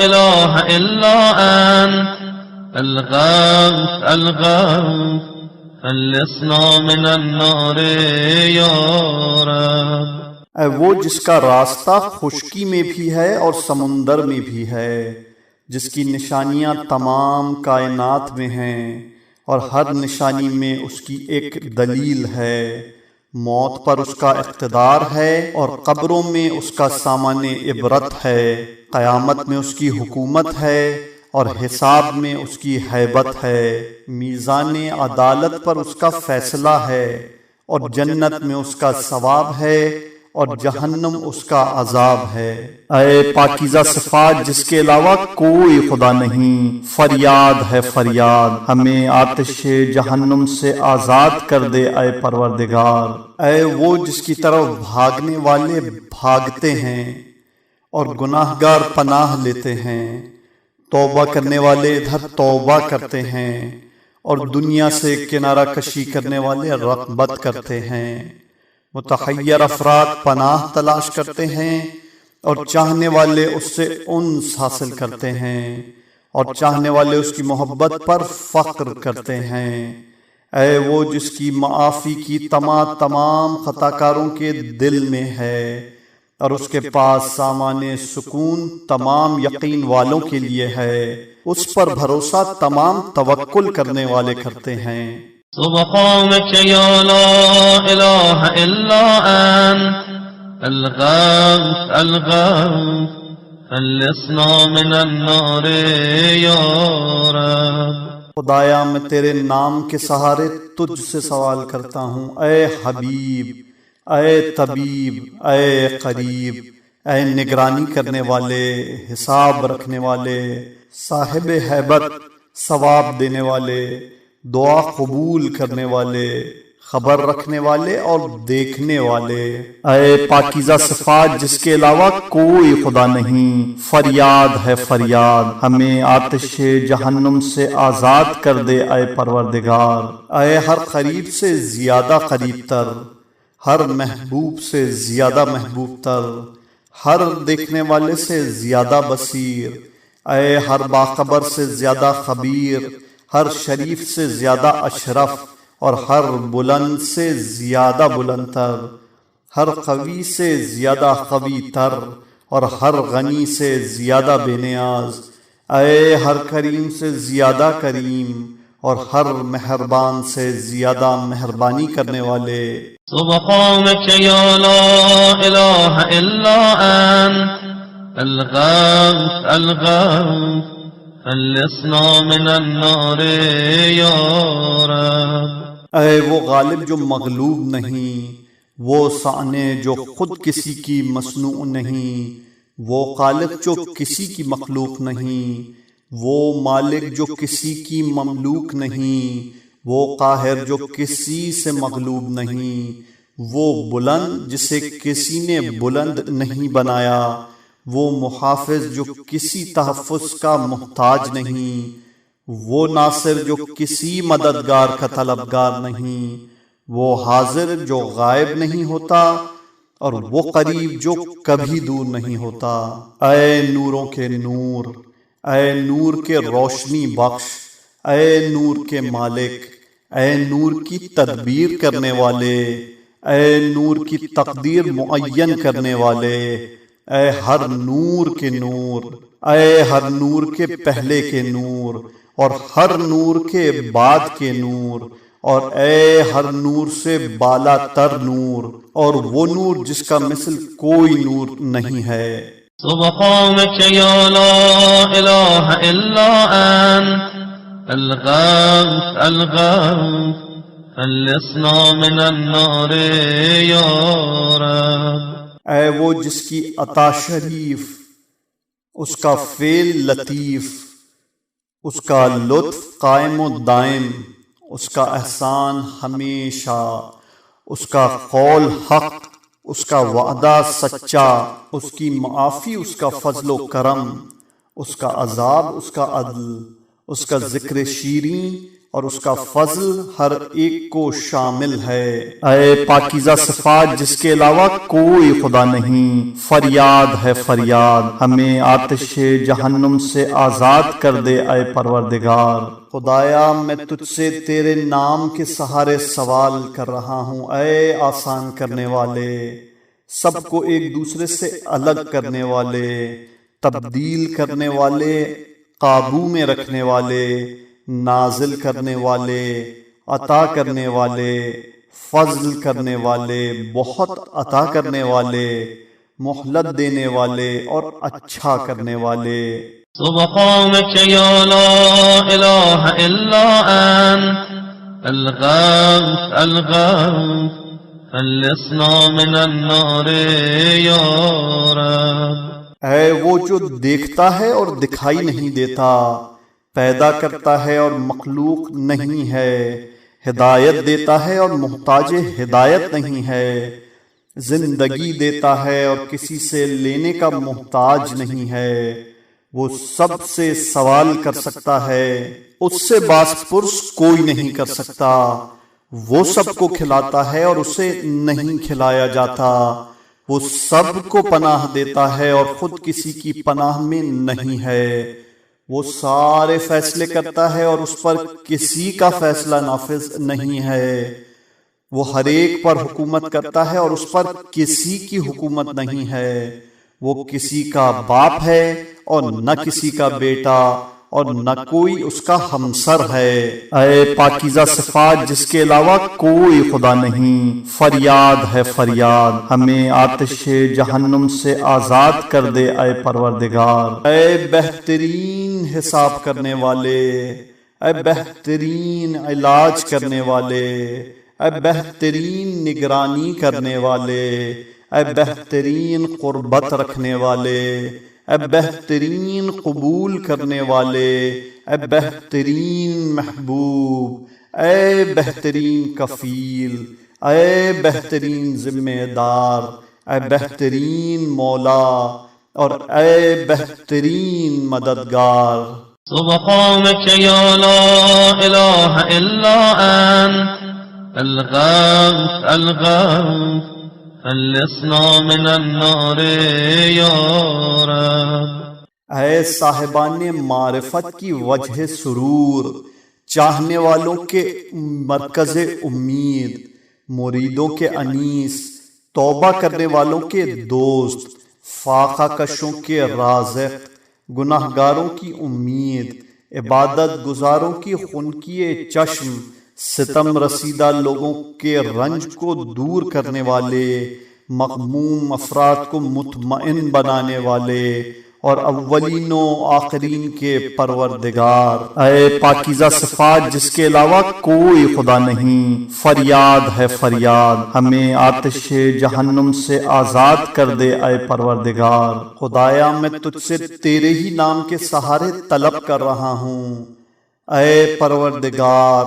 إله إلا أنت الغوث الغوث خلصنا من النار يا رب۔
اے وہ جس کا راستہ خشکی میں بھی ہے اور سمندر میں بھی ہے، جس کی نشانیاں تمام کائنات میں ہیں اور ہر نشانی میں اس کی ایک دلیل ہے۔ موت پر اس کا اقتدار ہے اور قبروں میں اس کا سامان عبرت ہے۔ قیامت میں اس کی حکومت ہے اور حساب میں اس کی ہیبت ہے۔ میزان عدالت پر اس کا فیصلہ ہے اور جنت میں اس کا ثواب ہے اور جہنم اس کا عذاب ہے۔ اے پاکیزہ صفات جس کے علاوہ کوئی خدا نہیں، فریاد ہے فریاد، ہمیں آتش جہنم سے آزاد کر دے اے پروردگار۔ اے وہ جس کی طرف بھاگنے والے بھاگتے ہیں اور گناہگار پناہ لیتے ہیں، توبہ کرنے والے ادھر توبہ کرتے ہیں اور دنیا سے کنارہ کشی کرنے والے رغبت کرتے ہیں۔ متحیر افراد پناہ تلاش کرتے ہیں اور چاہنے والے اس سے انس حاصل کرتے ہیں اور چاہنے والے اس کی محبت پر فخر کرتے ہیں۔ اے وہ جس کی معافی کی تمام خطاکاروں کے دل میں ہے اور اس کے پاس سامان سکون تمام یقین والوں کے لیے ہے، اس پر بھروسہ تمام توکل کرنے والے کرتے ہیں۔
سبحانك يا لا إله إلا أنت الغوث الغوث خلصنا من النار يا رب۔
خدایا میں تیرے نام کے سہارے تجھ سے سوال کرتا ہوں، اے حبیب، اے طبیب، اے قریب، اے نگرانی کرنے والے، حساب رکھنے والے، صاحب ہیبت، ثواب دینے والے، دعا قبول کرنے والے، خبر رکھنے والے اور دیکھنے والے۔ اے پاکیزہ صفات جس کے علاوہ کوئی خدا نہیں، فریاد ہے فریاد، ہمیں آتش جہنم سے آزاد کر دے اے پروردگار۔ اے ہر قریب سے زیادہ قریب تر، ہر محبوب سے زیادہ محبوب تر، ہر دیکھنے والے سے زیادہ بصیر، اے ہر باخبر سے زیادہ خبیر، ہر شریف سے زیادہ اشرف اور ہر بلند سے زیادہ بلند تر، ہر قوی سے زیادہ قوی تر اور ہر غنی سے زیادہ بے نیاز، اے ہر کریم سے زیادہ کریم اور ہر مہربان سے زیادہ مہربانی کرنے والے۔
سبحانك يا لا إله إلا أنت الغوث الغوث خلصنا من النار يا رب۔
اے وہ غالب جو مغلوب نہیں، وہ سانے جو خود کسی کی مصنوع نہیں، وہ خالق جو کسی کی مخلوق نہیں، وہ مالک جو کسی کی مملوک نہیں، وہ قاہر جو کسی سے مغلوب نہیں، وہ بلند جسے کسی نے بلند نہیں بنایا، وہ محافظ جو کسی تحفظ کا محتاج نہیں، وہ ناصر جو کسی مددگار کا طلبگار نہیں، وہ حاضر جو غائب نہیں ہوتا اور وہ قریب جو کبھی دور نہیں ہوتا۔ اے نوروں کے نور، اے نور کے روشنی بخش، اے نور کے مالک، اے نور کی تدبیر کرنے والے، اے نور کی تقدیر معین کرنے والے، اے ہر نور کے نور، اے ہر نور کے پہلے کے نور اور ہر نور کے بعد کے نور، اور اے ہر نور سے بالا تر نور اور وہ نور جس کا مثل کوئی نور نہیں ہے۔
سبحانك يا لا إله إلا أنت الغوث الغوث خلصنا من النار يا رب۔
اے وہ جس کی عطا شریف، اس کا فعل لطیف، اس کا لطف قائم و دائم، اس کا احسان ہمیشہ، اس کا قول حق، اس کا وعدہ سچا، اس کی معافی، اس کا فضل و کرم، اس کا عذاب، اس کا عدل، اس کا ذکر شیریں اور اس کا فضل ہر ایک کو شامل ہے۔ اے پاکیزہ صفات جس کے علاوہ کوئی خدا نہیں، فریاد ہے فریاد، ہمیں آتش جہنم سے آزاد کر دے اے پروردگار۔ خدایا میں تجھ سے تیرے نام کے سہارے سوال کر رہا ہوں، اے آسان کرنے والے، سب کو ایک دوسرے سے الگ کرنے والے، تبدیل کرنے والے، قابو میں رکھنے والے، نازل کرنے والے، عطا کرنے والے، فضل کرنے والے، بہت عطا کرنے والے، مہلت دینے والے اور اچھا کرنے والے۔
سبحانك يا لا إله إلا أنت الغوث الغوث خلصنا من النار يا رب۔
اے وہ جو دیکھتا ہے اور دکھائی نہیں دیتا، پیدا کرتا ہے اور مخلوق نہیں ہے، ہدایت دیتا ہے اور محتاج ہدایت نہیں ہے، زندگی دیتا ہے اور کسی سے لینے کا محتاج نہیں ہے، وہ سب سے سوال کر سکتا ہے، اس سے باز پرس کوئی نہیں کر سکتا، وہ سب کو کھلاتا ہے اور اسے نہیں کھلایا جاتا، وہ سب کو پناہ دیتا ہے اور خود کسی کی پناہ میں نہیں ہے، وہ سارے فیصلے کرتا ہے اور اس پر کسی کا فیصلہ نافذ نہیں ہے، وہ ہر ایک پر حکومت کرتا ہے اور اس پر کسی کی حکومت نہیں ہے، وہ کسی کا باپ ہے اور نہ کسی کا بیٹا اور نہ کوئی اس کا ہمسر ہے۔ اے پاکیزہ صفات جس کے علاوہ کوئی خدا نہیں، فریاد ہے فریاد، ہمیں آتش جہنم سے آزاد کر دے اے پروردگار۔ اے بہترین حساب کرنے والے، اے بہترین علاج کرنے والے، اے بہترین نگرانی کرنے والے، اے بہترین قربت رکھنے والے، اے بہترین قبول کرنے والے، اے بہترین محبوب، اے بہترین کفیل، اے بہترین ذمہ دار، اے بہترین مولا اور اے بہترین مددگار۔
سبحانك يا لا إله إلا أنت الغوث الغوث خلصنا من النار يا رب۔
اے صاحبان معرفت کی وجہ سرور، چاہنے والوں کے مرکز امید، مریدوں کے انیس، توبہ کرنے والوں کے دوست، فاقہ کشوں کے رازق، گناہ گاروں کی امید، عبادت گزاروں کی خنکی چشم، ستم رسیدہ لوگوں کے رنج کو دور کرنے والے، مغموم افراد کو مطمئن بنانے والے اور اولین و آخرین کے پروردگار۔ اے پاکیزہ صفات جس کے علاوہ کوئی خدا نہیں، فریاد ہے فریاد، ہمیں آتش جہنم سے آزاد کر دے اے پروردگار۔ خدایا میں تجھ سے تیرے ہی نام کے سہارے طلب کر رہا ہوں، اے پروردگار،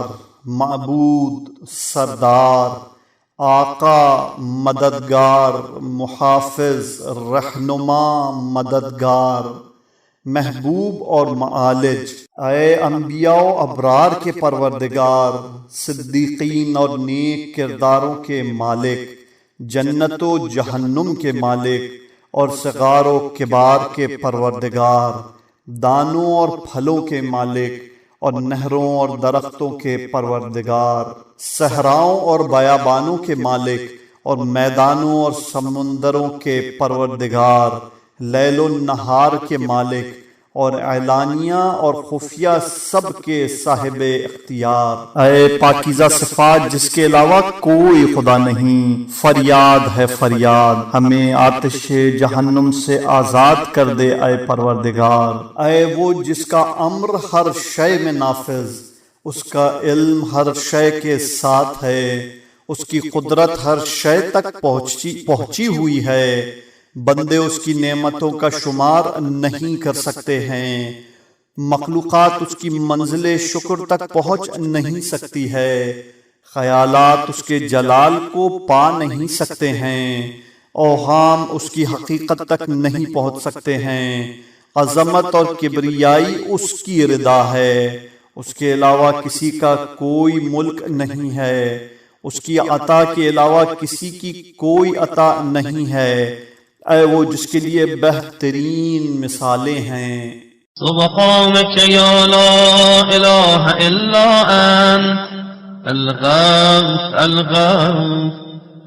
معبود، سردار، آقا، مددگار، محافظ، رہنما، مددگار، محبوب اور معالج، اے انبیاء و ابرار کے پروردگار، صدیقین اور نیک کرداروں کے مالک، جنت و جہنم کے مالک اور صغار و کبار کے پروردگار، دانوں اور پھلوں کے مالک اور نہروں اور درختوں کے پروردگار، صحراؤں اور بیابانوں کے مالک اور میدانوں اور سمندروں کے پروردگار، لیل و نہار کے مالک اور اعلانیہ اور خفیہ سب کے صاحب اختیار۔ اے پاکیزہ صفات جس کے علاوہ کوئی خدا نہیں، فریاد ہے فریاد، ہمیں آتش جہنم سے آزاد کر دے اے پروردگار۔ اے وہ جس کا امر ہر شے میں نافذ، اس کا علم ہر شے کے ساتھ ہے، اس کی قدرت ہر شے تک پہنچی ہوئی ہے، بندے اس کی نعمتوں کا شمار نہیں کر سکتے ہیں، مخلوقات اس کی منزل شکر تک پہنچ نہیں سکتی ہے، خیالات اس کے جلال کو پا نہیں سکتے ہیں، اوہام اس کی حقیقت تک نہیں پہنچ سکتے ہیں، عظمت اور کبریائی اس کی رضا ہے، اس کے علاوہ کسی کا کوئی ملک نہیں ہے، اس کی عطا کے علاوہ کسی کی کوئی عطا نہیں ہے، اے وہ جس کے لیے بہترین مثالیں ہیں۔
سبحانك يا لا إله إلا أنت الغوث الغوث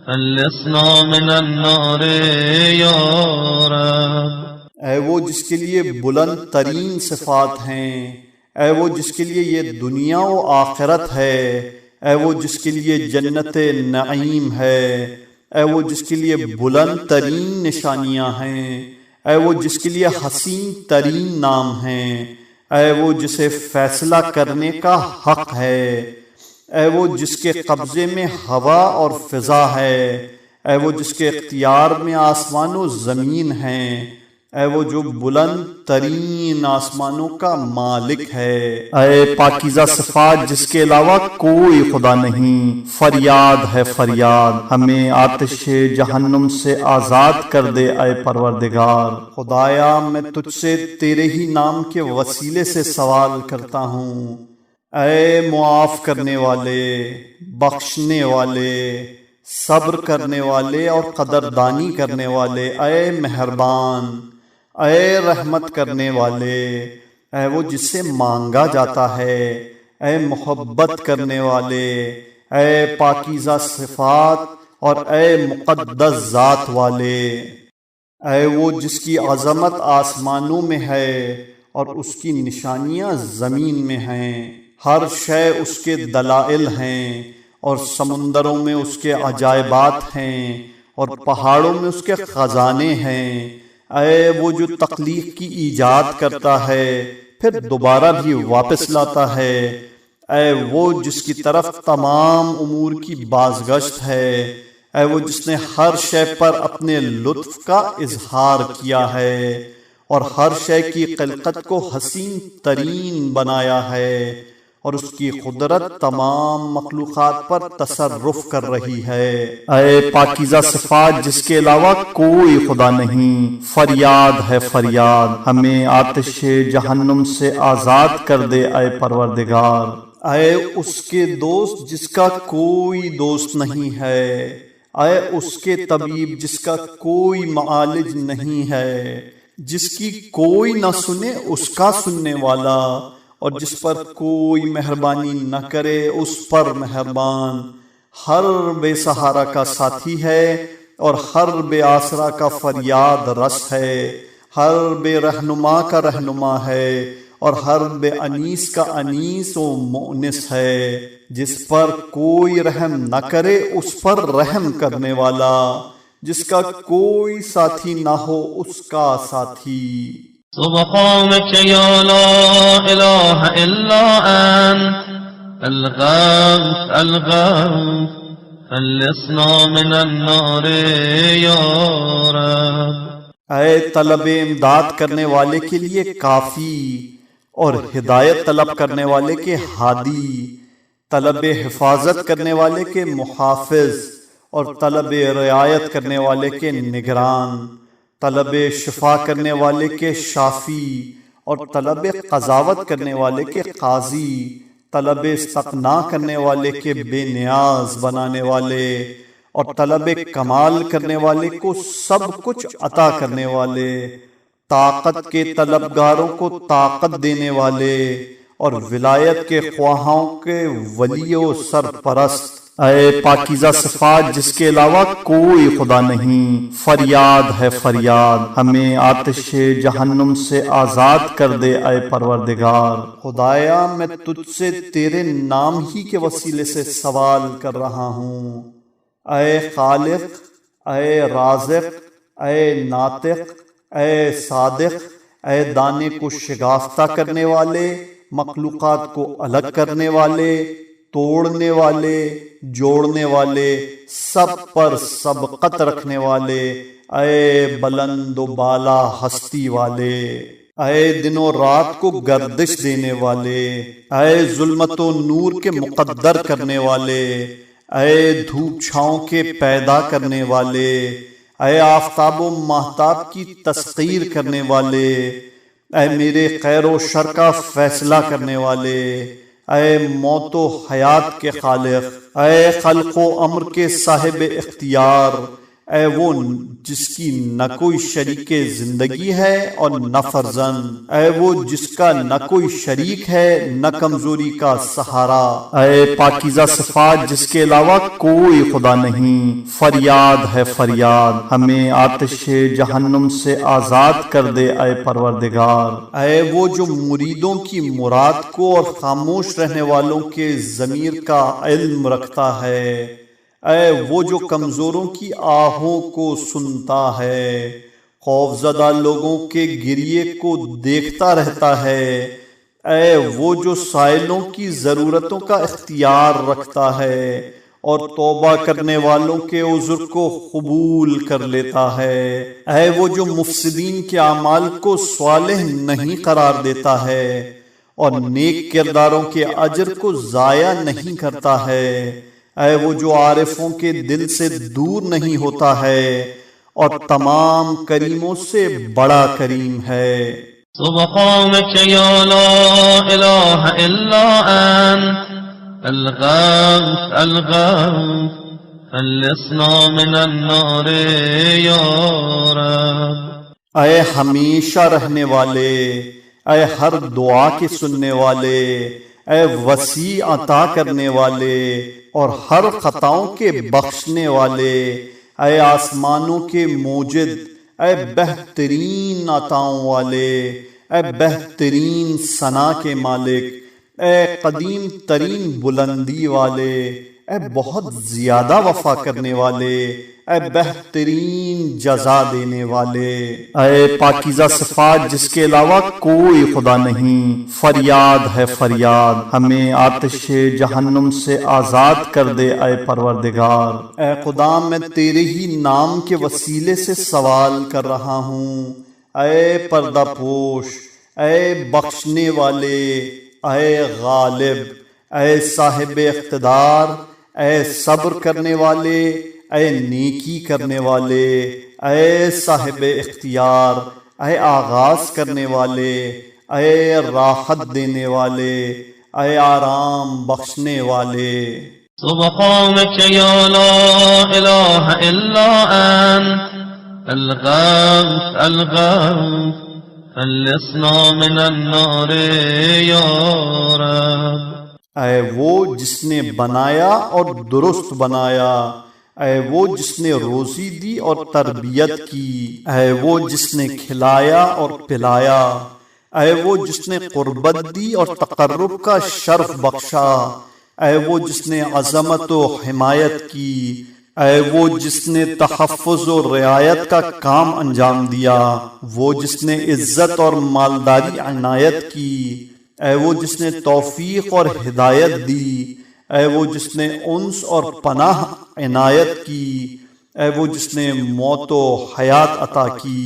خلصنا من النار يا رب۔
اے وہ جس کے لیے بلند ترین صفات ہیں، اے وہ جس کے لیے یہ دنیا و آخرت ہے، اے وہ جس کے لیے جنت نعیم ہے، اے وہ جس کے لیے بلند ترین نشانیاں ہیں، اے وہ جس کے لیے حسین ترین نام ہیں، اے وہ جسے فیصلہ کرنے کا حق ہے، اے وہ جس کے قبضے میں ہوا اور فضا ہے، اے وہ جس کے اختیار میں آسمان و زمین ہیں، اے وہ جو بلند ترین آسمانوں کا مالک ہے، اے پاکیزہ صفات جس کے علاوہ کوئی خدا نہیں، فریاد ہے فریاد، ہمیں آتش جہنم سے آزاد کر دے اے پروردگار۔ خدایا میں تجھ سے تیرے ہی نام کے وسیلے سے سوال کرتا ہوں، اے معاف کرنے والے، بخشنے والے، صبر کرنے والے اور قدردانی کرنے والے، اے مہربان، اے رحمت کرنے والے، اے وہ جس سے مانگا جاتا ہے، اے محبت کرنے والے، اے پاکیزہ صفات اور اے مقدس ذات والے، اے وہ جس کی عظمت آسمانوں میں ہے اور اس کی نشانیاں زمین میں ہیں، ہر شے اس کے دلائل ہیں اور سمندروں میں اس کے عجائبات ہیں اور پہاڑوں میں اس کے خزانے ہیں، اے وہ جو تخلیق کی ایجاد کرتا ہے پھر دوبارہ بھی واپس لاتا ہے، اے وہ جس کی طرف تمام امور کی بازگشت ہے، اے وہ جس نے ہر شے پر اپنے لطف کا اظہار کیا ہے اور ہر شے کی خلقت کو حسین ترین بنایا ہے اور اس کی قدرت تمام مخلوقات پر تصرف کر رہی ہے، اے پاکیزہ صفات جس کے علاوہ کوئی خدا نہیں، فریاد ہے فریاد، ہمیں آتش جہنم سے آزاد کر دے اے پروردگار۔ اے اس کے دوست جس کا کوئی دوست نہیں ہے، اے اس کے طبیب جس کا کوئی معالج نہیں ہے، جس کی کوئی نہ سنے اس کا سننے والا، اور جس پر کوئی مہربانی نہ کرے اس پر مہربان، ہر بے سہارا کا ساتھی ہے اور ہر بے آسرا کا فریاد رس ہے، ہر بے رہنما کا رہنما ہے اور ہر بے انیس کا انیس و مؤنس ہے، جس پر کوئی رحم نہ کرے اس پر رحم کرنے والا، جس کا کوئی ساتھی نہ ہو اس کا ساتھی۔
سبحانك يا لا إله إلا أنت الغوث الغوث خلصنا من النار يا رب۔
اے طلب امداد کرنے والے کے لیے کافی اور ہدایت طلب کرنے والے کے ہادی، طلب حفاظت کرنے والے کے محافظ اور طلب رعایت کرنے والے کے نگران، طلب شفا کرنے والے کے شافی اور طلب قضاوت کرنے والے کے قاضی، طلب استغنا کرنے والے کے بے نیاز بنانے والے اور طلب کمال کرنے والے کو سب کچھ عطا کرنے والے، طاقت کے طلبگاروں کو طاقت دینے والے اور ولایت کے خواہاں کے ولی و سرپرست، اے پاکیزہ صفات جس کے علاوہ کوئی خدا نہیں، فریاد ہے فریاد، ہمیں آتش جہنم سے آزاد کر دے اے پروردگار۔ خدایا میں تجھ سے تیرے نام ہی کے وسیلے سے سوال کر رہا ہوں، اے خالق، اے رازق، اے ناطق، اے صادق، اے دانے کو شگافتہ کرنے والے، مخلوقات کو الگ کرنے والے، توڑنے والے، جوڑنے والے، سب پر سبقت رکھنے والے، اے بلند و بالا ہستی والے، اے دن و رات کو گردش دینے والے، اے ظلمت و نور کے مقدر کرنے والے، اے دھوپ چھاؤں کے پیدا کرنے والے، اے آفتاب و ماہتاب کی تسخیر کرنے والے، اے میرے خیر و شر کا فیصلہ کرنے والے، اے موت و حیات کے خالق، اے خلق و امر کے صاحب اختیار، اے وہ جس کی نہ کوئی شریک زندگی ہے اور نہ فرزند، اے وہ جس کا نہ کوئی شریک ہے نہ کمزوری کا سہارا، اے پاکیزہ صفات جس کے علاوہ کوئی خدا نہیں، فریاد ہے فریاد، ہمیں آتش جہنم سے آزاد کر دے اے پروردگار، اے وہ جو مریدوں کی مراد کو اور خاموش رہنے والوں کے ضمیر کا علم رکھتا ہے، اے وہ جو کمزوروں کی آہوں کو سنتا ہے، خوف زدہ لوگوں کے گریے کو دیکھتا رہتا ہے، اے وہ جو سائلوں کی ضرورتوں کا اختیار رکھتا ہے اور توبہ کرنے والوں کے عذر کو قبول کر لیتا ہے، اے وہ جو مفسدین کے اعمال کو صالح نہیں قرار دیتا ہے اور نیک کرداروں کے اجر کو ضائع نہیں کرتا ہے، اے وہ جو عارفوں کے دل سے دور نہیں ہوتا ہے اور تمام کریموں سے بڑا کریم ہے۔
سبحانك يا لا إله إلا أنت الغوث الغوث خلصنا من النار يا رب۔
اے ہمیشہ رہنے والے، اے ہر دعا کے سننے والے، اے وسیع عطا کرنے والے اور ہر خطاؤں کے بخشنے والے، اے آسمانوں کے موجد، اے بہترین عطاؤں والے، اے بہترین ثنا کے مالک، اے قدیم ترین بلندی والے، اے بہت زیادہ وفا کرنے والے، اے بہترین جزا دینے والے، اے پاکیزہ صفات جس کے علاوہ کوئی خدا نہیں، فریاد ہے فریاد، ہمیں آتش جہنم سے آزاد کر دے اے پروردگار۔ اے خدا میں تیرے ہی نام کے وسیلے سے سوال کر رہا ہوں، اے پردہ پوش، اے بخشنے والے، اے غالب، اے صاحب اقتدار، اے صبر کرنے والے، اے نیکی کرنے والے، اے صاحب اختیار، اے آغاز کرنے والے، اے راحت دینے والے، اے آرام بخشنے والے۔
سبحانك يا لا إله إلا أنت الغوث الغوث خلصنا من النار يا رب۔
اے وہ جس نے بنایا اور درست بنایا، اے وہ جس نے روزی دی اور تربیت کی، اے وہ جس نے کھلایا اور پلایا، اے وہ جس نے قربت دی اور تقرب کا شرف بخشا، اے وہ جس نے عظمت و حمایت کی، اے وہ جس نے تحفظ و رعایت کا کام انجام دیا، وہ جس نے عزت اور مالداری عنایت کی، اے وہ جس نے توفیق اور ہدایت دی، اے وہ جس نے انس اور پناہ عنایت کی، اے وہ جس نے موت و حیات عطا کی،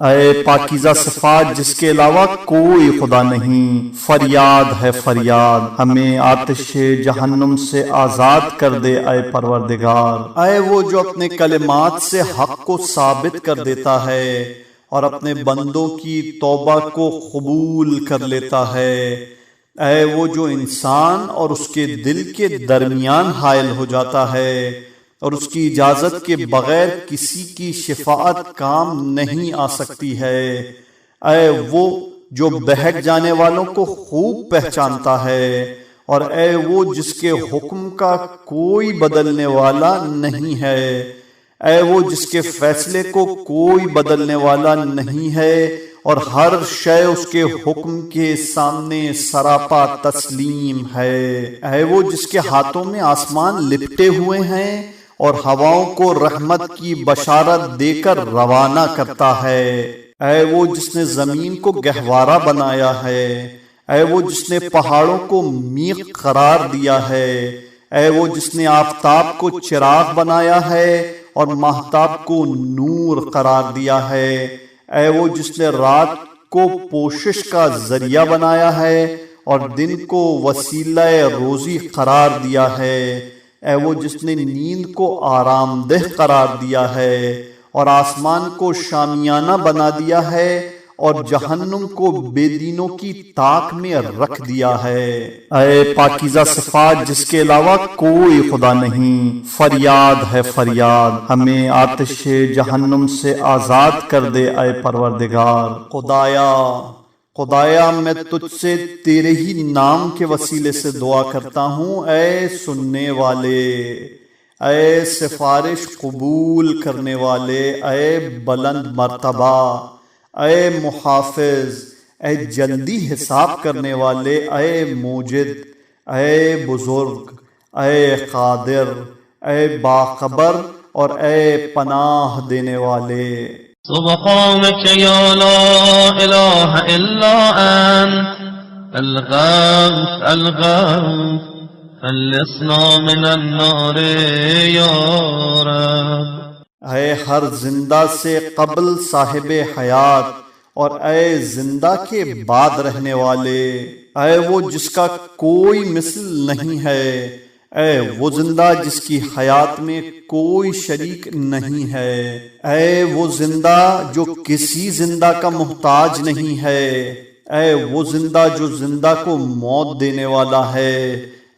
اے پاکیزہ صفات جس کے علاوہ کوئی خدا نہیں، فریاد ہے فریاد، ہمیں آتش جہنم سے آزاد کر دے اے پروردگار۔ اے وہ جو اپنے کلمات سے حق کو ثابت کر دیتا ہے اور اپنے بندوں کی توبہ کو قبول کر لیتا ہے، اے وہ جو انسان اور اس کے دل کے درمیان حائل ہو جاتا ہے اور اس کی اجازت کے بغیر کسی کی شفاعت کام نہیں آ سکتی ہے، اے وہ جو بہک جانے والوں کو خوب پہچانتا ہے، اور اے وہ جس کے حکم کا کوئی بدلنے والا نہیں ہے، اے وہ جس کے فیصلے کو کوئی بدلنے والا نہیں ہے اور ہر شے اس کے حکم کے سامنے سراپا تسلیم ہے، اے وہ جس کے ہاتھوں میں آسمان لپٹے ہوئے ہیں اور ہواؤں کو رحمت کی بشارت دے کر روانہ کرتا ہے، اے وہ جس نے زمین کو گہوارہ بنایا ہے، اے وہ جس نے پہاڑوں کو میخ قرار دیا ہے، اے وہ جس نے آفتاب کو چراغ بنایا ہے اور ماہتاب کو نور قرار دیا ہے، اے وہ جس نے رات کو پوشش کا ذریعہ بنایا ہے اور دن کو وسیلہ روزی قرار دیا ہے، اے وہ جس نے نیند کو آرام دہ قرار دیا ہے اور آسمان کو شامیانہ بنا دیا ہے اور جہنم کو بے دینوں کی طاق میں رکھ دیا ہے۔ اے پاکیزہ صفات جس کے علاوہ کوئی خدا نہیں، فریاد ہے فریاد، ہمیں آتش جہنم سے آزاد کر دے اے پروردگار۔ خدایا میں تجھ سے تیرے ہی نام کے وسیلے سے دعا کرتا ہوں، اے سننے والے، اے سفارش قبول کرنے والے، اے بلند مرتبہ، اے محافظ، اے جلدی حساب کرنے والے، اے موجد، اے بزرگ، اے قادر، اے باخبر اور اے پناہ دینے والے۔
سبحانك يا لا إله إلا أنت الغوث الغوث خلصنا من النار يا رب۔
اے ہر زندہ سے قبل صاحب حیات اور اے زندہ کے بعد رہنے والے، اے وہ جس کا کوئی مثل نہیں ہے، اے وہ زندہ جس کی حیات میں کوئی شریک نہیں ہے، اے وہ زندہ جو کسی زندہ کا محتاج نہیں ہے، اے وہ زندہ جو زندہ کو موت دینے والا ہے،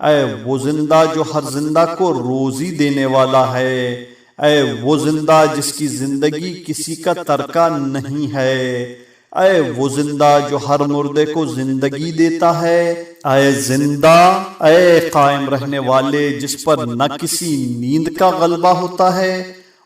اے وہ زندہ جو ہر زندہ کو روزی دینے والا ہے، اے وہ زندہ جس کی زندگی کسی کا ترکہ نہیں ہے، اے وہ زندہ جو ہر مردے کو زندگی دیتا ہے، اے زندہ، اے قائم رہنے والے جس پر نہ کسی نیند کا غلبہ ہوتا ہے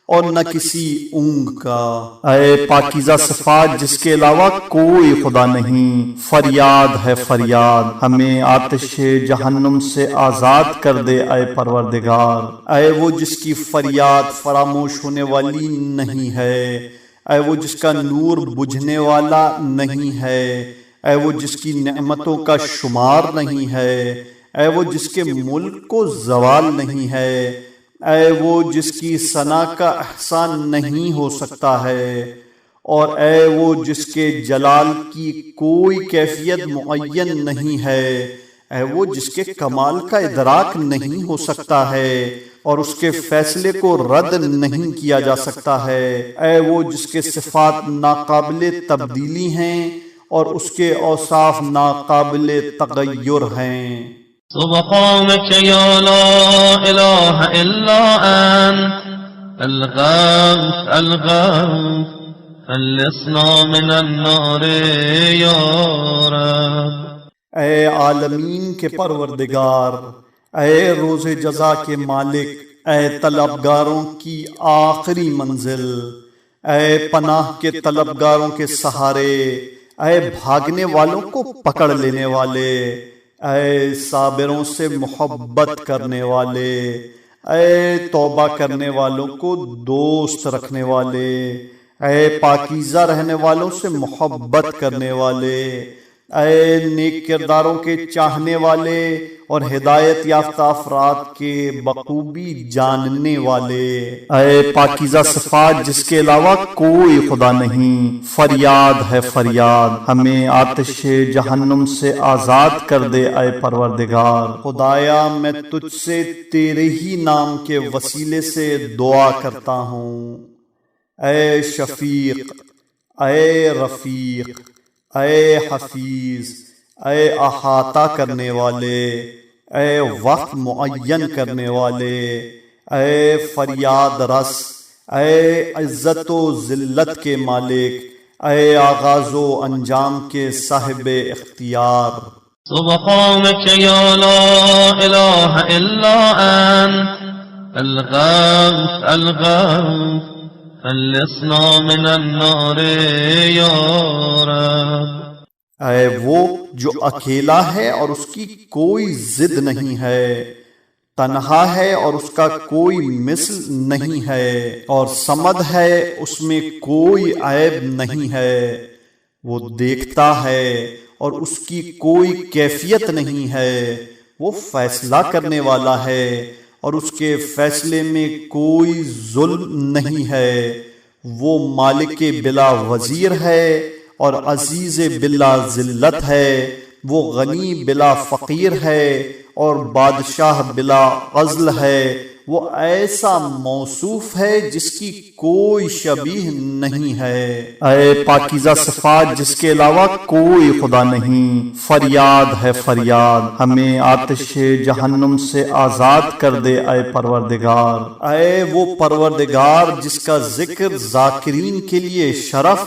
اور نہ کسی اونگ کا، اے پاکیزہ صفات جس کے علاوہ کوئی خدا نہیں، فریاد ہے فریاد، ہمیں آتش جہنم سے آزاد کر دے اے پروردگار۔ اے وہ جس کی فریاد فراموش ہونے والی نہیں ہے، اے وہ جس کا نور بجھنے والا نہیں ہے، اے وہ جس کی نعمتوں کا شمار نہیں ہے، اے وہ جس کے ملک کو زوال نہیں ہے، اے وہ جس کی ثنا کا احسان نہیں ہو سکتا ہے، اور اے وہ جس کے جلال کی کوئی کیفیت معین نہیں ہے، اے وہ جس کے کمال کا ادراک نہیں ہو سکتا ہے اور اس کے فیصلے کو رد نہیں کیا جا سکتا ہے، اے وہ جس کے صفات ناقابل تبدیلی ہیں اور اس کے اوصاف ناقابل تغیر ہیں۔
سبحانك يا لا إله إلا أنت الغوث الغوث خلصنا من النار يا رب۔
اے عالمین کے پروردگار، اے روز جزا کے مالک، اے طلبگاروں کی آخری منزل، اے پناہ کے طلبگاروں کے سہارے، اے بھاگنے والوں کو پکڑ لینے والے، اے صابروں سے محبت کرنے والے، اے توبہ کرنے والوں کو دوست رکھنے والے، اے پاکیزہ رہنے والوں سے محبت کرنے والے، اے نیک کرداروں کے چاہنے والے اور ہدایت یافتہ افراد کے بخوبی جاننے والے، اے پاکیزہ صفات جس کے علاوہ کوئی خدا نہیں، فریاد ہے فریاد، ہمیں آتش جہنم سے آزاد کر دے اے پروردگار۔ خدایا میں تجھ سے تیرے ہی نام کے وسیلے سے دعا کرتا ہوں، اے شفیق، اے رفیق، اے حفیظ، اے احاطہ کرنے والے، اے وقت معین کرنے والے، اے فریاد رس، اے عزت و ذلت کے مالک، اے آغاز و انجام کے صاحب اختیار۔
سبحانك يا لا إله إلا أنت الغوث الغوث خلصنا من النار يا رب۔
اے وہ جو اکیلا ہے اور اس کی کوئی ضد نہیں ہے، تنہا ہے اور اس کا کوئی مثل نہیں ہے، اور صمد ہے، اس میں کوئی عیب نہیں ہے، وہ دیکھتا ہے اور اس کی کوئی کیفیت نہیں ہے، وہ فیصلہ کرنے والا ہے اور اس کے فیصلے میں کوئی ظلم نہیں ہے، وہ مالک بلا وزیر ہے اور عزیز بلا ذلت ہے، وہ غنی بلا فقیر ہے اور بادشاہ بلا عزل ہے، وہ ایسا موصوف ہے جس کی کوئی شبیہ نہیں ہے۔ اے پاکیزہ صفات جس کے علاوہ کوئی خدا نہیں، فریاد ہے فریاد، ہمیں آتش جہنم سے آزاد کر دے اے پروردگار۔ اے وہ پروردگار جس کا ذکر ذاکرین کے لیے شرف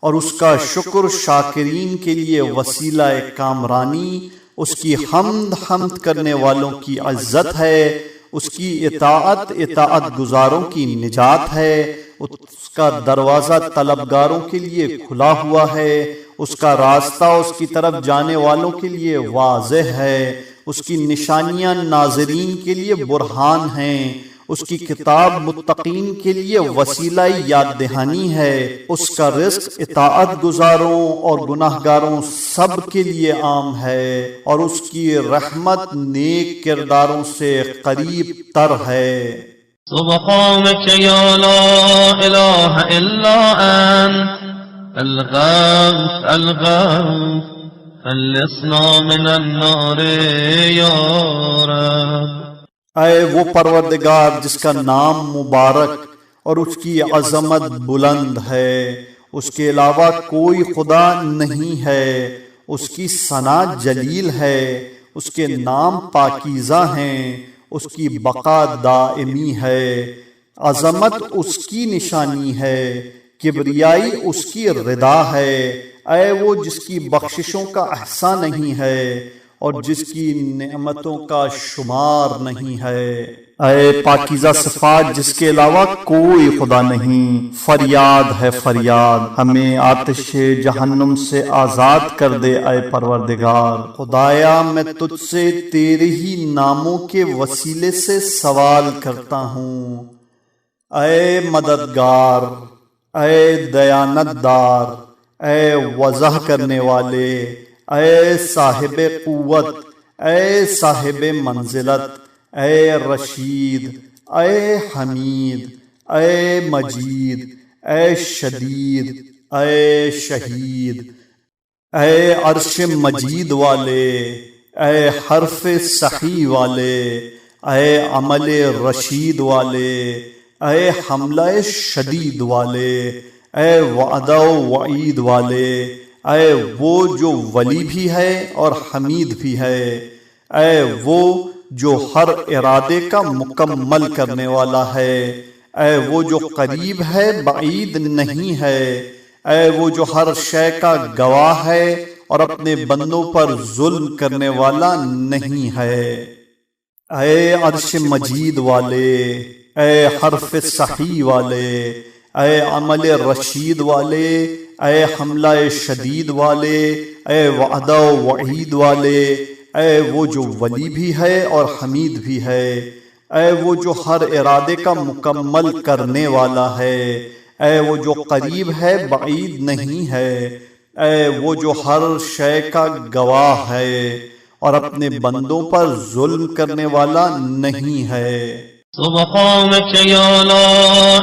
اور اس کا شکر شاکرین کے لیے وسیلہ کامرانی، اس کی حمد کرنے والوں کی عزت ہے، اس کی اطاعت گزاروں کی نجات ہے، اس کا دروازہ طلبگاروں کے لیے کھلا ہوا ہے، اس کا راستہ اس کی طرف جانے والوں کے لیے واضح ہے، اس کی نشانیاں ناظرین کے لیے برہان ہیں، اس کی کتاب متقین کے لیے وسیلہ یاد دہانی ہے، اس کا رزق اطاعت گزاروں اور گناہگاروں سب کے لیے عام ہے، اور اس کی رحمت نیک کرداروں سے قریب تر ہے۔
سبحانك يا لا إله إلا أنت الغوث الغوث خلصنا من النار يا رب۔
اے وہ پروردگار جس کا نام مبارک اور اس کی عظمت بلند ہے، اس کے علاوہ کوئی خدا نہیں ہے، اس کی ثنا جلیل ہے، اس کے نام پاکیزہ ہیں، اس کی بقا دائمی ہے، عظمت اس کی نشانی ہے، کبریائی اس کی رضا ہے۔ اے وہ جس کی بخششوں کا احصا نہیں ہے اور جس کی نعمتوں کا شمار نہیں ہے۔ اے پاکیزہ صفات جس کے علاوہ کوئی خدا نہیں، فریاد ہے فریاد، ہمیں آتش جہنم سے آزاد کر دے اے پروردگار۔ خدایا میں تجھ سے تیرے ہی ناموں کے وسیلے سے سوال کرتا ہوں۔ اے مددگار، اے دیانت دار، اے وضح کرنے والے، اے صاحب قوت، اے صاحب منزلت، اے رشید، اے حمید، اے مجید، اے شدید، اے شہید، اے عرش مجید والے، اے حرف صحیح والے، اے عمل رشید والے، اے حملہ شدید والے، اے وعدہ و وعید والے، اے وہ جو ولی بھی ہے اور حمید بھی ہے، اے وہ جو ہر ارادے کا مکمل کرنے والا ہے، اے وہ جو قریب ہے بعید نہیں ہے، اے وہ جو ہر شے کا گواہ ہے اور اپنے بندوں پر ظلم کرنے والا نہیں ہے۔ اے عرش مجید والے، اے حرف صحیح والے، اے عمل رشید والے، اے حملہ شدید والے، اے وعدہ و وعید والے، اے وہ جو ولی بھی ہے اور حمید بھی ہے، اے وہ جو ہر ارادے کا مکمل کرنے والا ہے، اے وہ جو قریب ہے بعید نہیں ہے، اے وہ جو ہر شے کا گواہ ہے اور اپنے بندوں پر ظلم کرنے والا نہیں ہے۔
سبحانك يا لا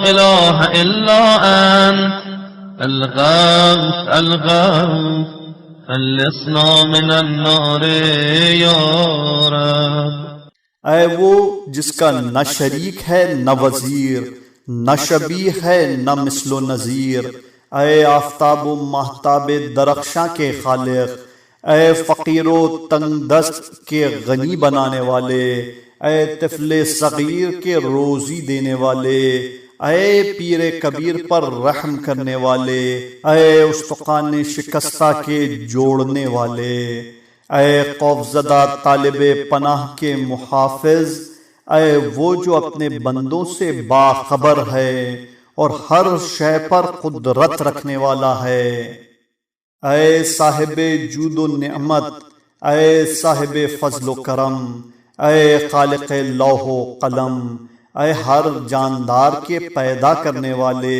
إله إلا أنت الغوث الغوث خلصنا من النار يا رب۔
اے وہ جس کا نہ شریک ہے نہ وزیر، نہ شبیہ ہے نہ مثل و نظیر، اے آفتاب و ماہتاب درخشاں کے خالق، اے فقیر و تنگ دست کے غنی بنانے والے، اے طفل صغیر کے روزی دینے والے، اے پیر کبیر پر رحم کرنے والے، اے استقان شکستہ کے جوڑنے والے، اے خوفزدہ طالب پناہ کے محافظ، اے وہ جو اپنے بندوں سے باخبر ہے اور ہر شے پر قدرت رکھنے والا ہے، اے صاحب جود و نعمت، اے صاحب فضل و کرم، اے خالق لوح و قلم، اے ہر جاندار کے پیدا کرنے والے،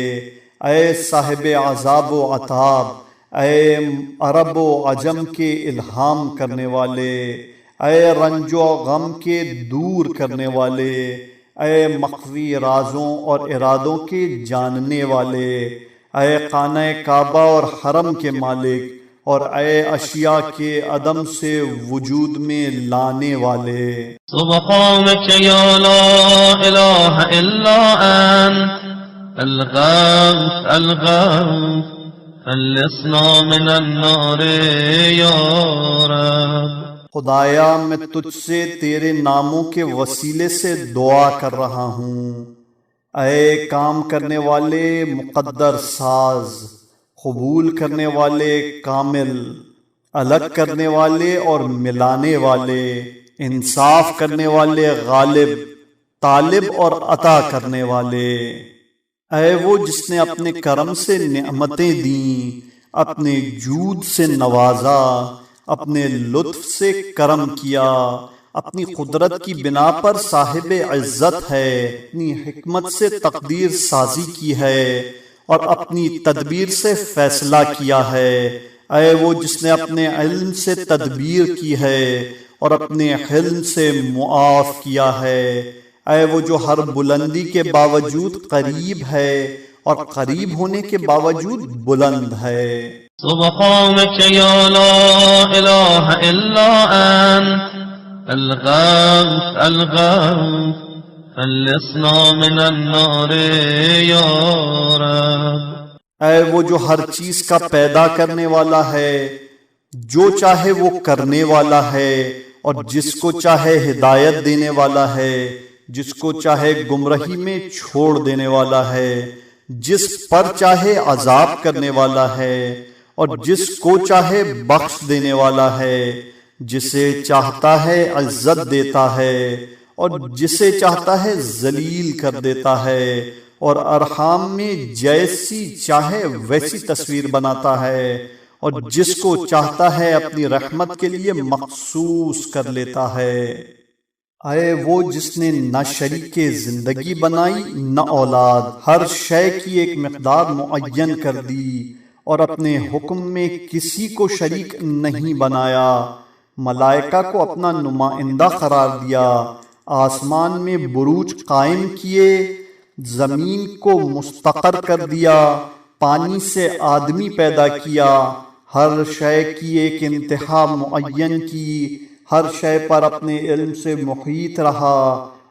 اے صاحب عذاب و عطاب، اے عرب و عجم کے الہام کرنے والے، اے رنج و غم کے دور کرنے والے، اے مخفی رازوں اور ارادوں کے جاننے والے، اے خانہ کعبہ اور حرم کے مالک اور اے اشیاء کے عدم سے وجود میں لانے والے،
سبحانك يا لا إله إلا أنت الغوث الغوث خلصنا من النار يا رب.
خدایا میں تجھ سے تیرے ناموں کے وسیلے سے دعا کر رہا ہوں، اے کام کرنے والے مقدر ساز، قبول کرنے والے کامل، الگ کرنے والے اور ملانے والے، انصاف کرنے والے غالب، طالب اور عطا کرنے والے، اے وہ جس نے اپنے کرم سے نعمتیں دیں، اپنے جود سے نوازا، اپنے لطف سے کرم کیا، اپنی قدرت کی بنا پر صاحب عزت ہے، اپنی حکمت سے تقدیر سازی کی ہے اور اپنی تدبیر سے فیصلہ کیا ہے، اے وہ جس نے اپنے علم سے تدبیر کی ہے اور اپنے حلم سے معاف کیا ہے، اے وہ جو ہر بلندی کے باوجود قریب ہے اور قریب ہونے کے باوجود بلند ہے.
سبحانك يا لا إله إلا أنت الغوث الغوث خلصنا من النار يا رب.
اے وہ جو ہر چیز کا پیدا کرنے والا ہے، جو چاہے وہ کرنے والا ہے اور جس کو چاہے ہدایت دینے والا ہے، جس کو چاہے گمراہی میں چھوڑ دینے والا ہے، جس پر چاہے عذاب کرنے والا ہے اور جس کو چاہے بخش دینے والا ہے، جسے چاہتا ہے عزت دیتا ہے اور جسے چاہتا ہے ذلیل کر دیتا ہے، اور ارحام میں جیسی چاہے ویسی تصویر بناتا ہے، اور جس کو چاہتا ہے اپنی رحمت کے لیے مخصوص کر لیتا ہے. اے وہ جس نے نہ شریک زندگی بنائی نہ اولاد، ہر شے کی ایک مقدار معین کر دی اور اپنے حکم میں کسی کو شریک نہیں بنایا، ملائکہ کو اپنا نمائندہ قرار دیا، آسمان میں بروج قائم کیے، زمین کو مستقر کر دیا، پانی سے آدمی پیدا کیا، ہر شے کی ایک انتہا معین کی، ہر شے پر اپنے علم سے محیط رہا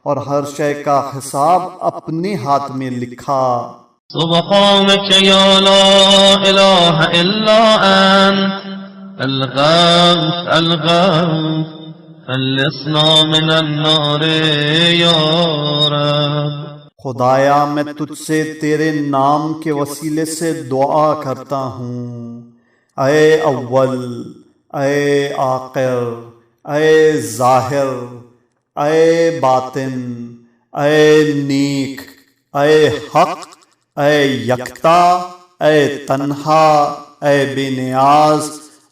اور ہر شے کا حساب اپنے ہاتھ میں لکھا.
سبحانك يا لا إله إلا أنت الغوث الغوث خلصنا من النار يا رب.
خدایا میں تجھ سے تیرے نام کے وسیلے سے دعا کرتا ہوں، اے اول، اے آخر، اے ظاہر، اے باطن، اے نیک، اے حق، اے یکتا، اے تنہا، اے بے نیاز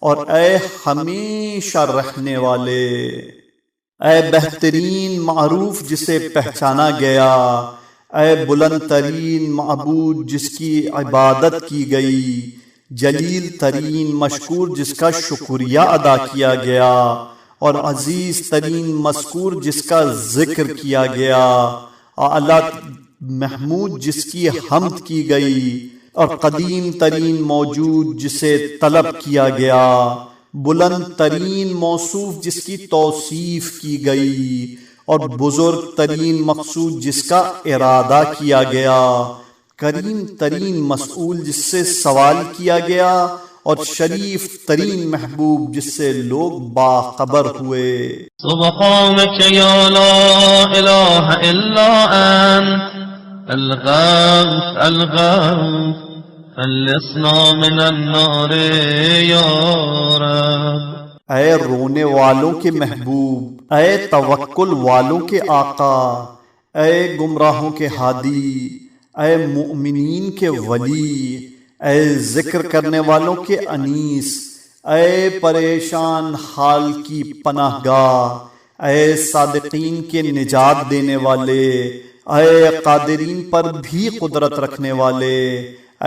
اور اے ہمیشہ رہنے والے، اے بہترین معروف جسے پہچانا گیا، اے بلند ترین معبود جس کی عبادت کی گئی، جلیل ترین مشکور جس کا شکریہ ادا کیا گیا، اور عزیز ترین مذکور جس کا ذکر کیا گیا، اعلیٰ محمود جس کی حمد کی گئی، اور قدیم ترین موجود جسے طلب کیا گیا، بلند ترین موصوف جس کی توصیف کی گئی، اور بزرگ ترین مقصود جس کا ارادہ کیا گیا، کریم ترین مسئول جس سے سوال کیا گیا، اور شریف ترین محبوب جس سے لوگ باخبر ہوئے.
سبحانك يا لا إله إلا أنت الغوث الغوث خلصنا من النار يا رب.
اے رونے والوں کے محبوب، اے توکل والوں کے آقا، اے گمراہوں کے ہادی، اے مؤمنین کے ولی، اے ذکر کرنے والوں کے انیس، اے پریشان حال کی پناہ گاہ، اے صادقین کے نجات دینے والے، اے قادرین پر بھی قدرت رکھنے والے،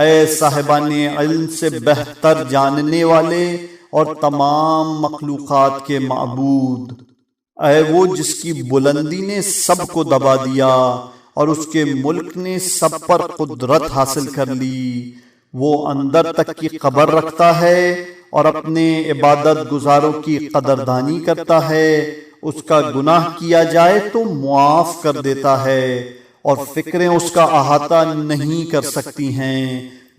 اے صاحبان علم سے بہتر جاننے والے اور تمام مخلوقات کے معبود، اے وہ جس کی بلندی نے سب کو دبا دیا اور اس کے ملک نے سب پر قدرت حاصل کر لی، وہ اندر تک کی خبر رکھتا ہے اور اپنے عبادت گزاروں کی قدردانی کرتا ہے، اس کا گناہ کیا جائے تو معاف کر دیتا ہے، اور فکریں اس کا احاطہ نہیں کر سکتی ہیں،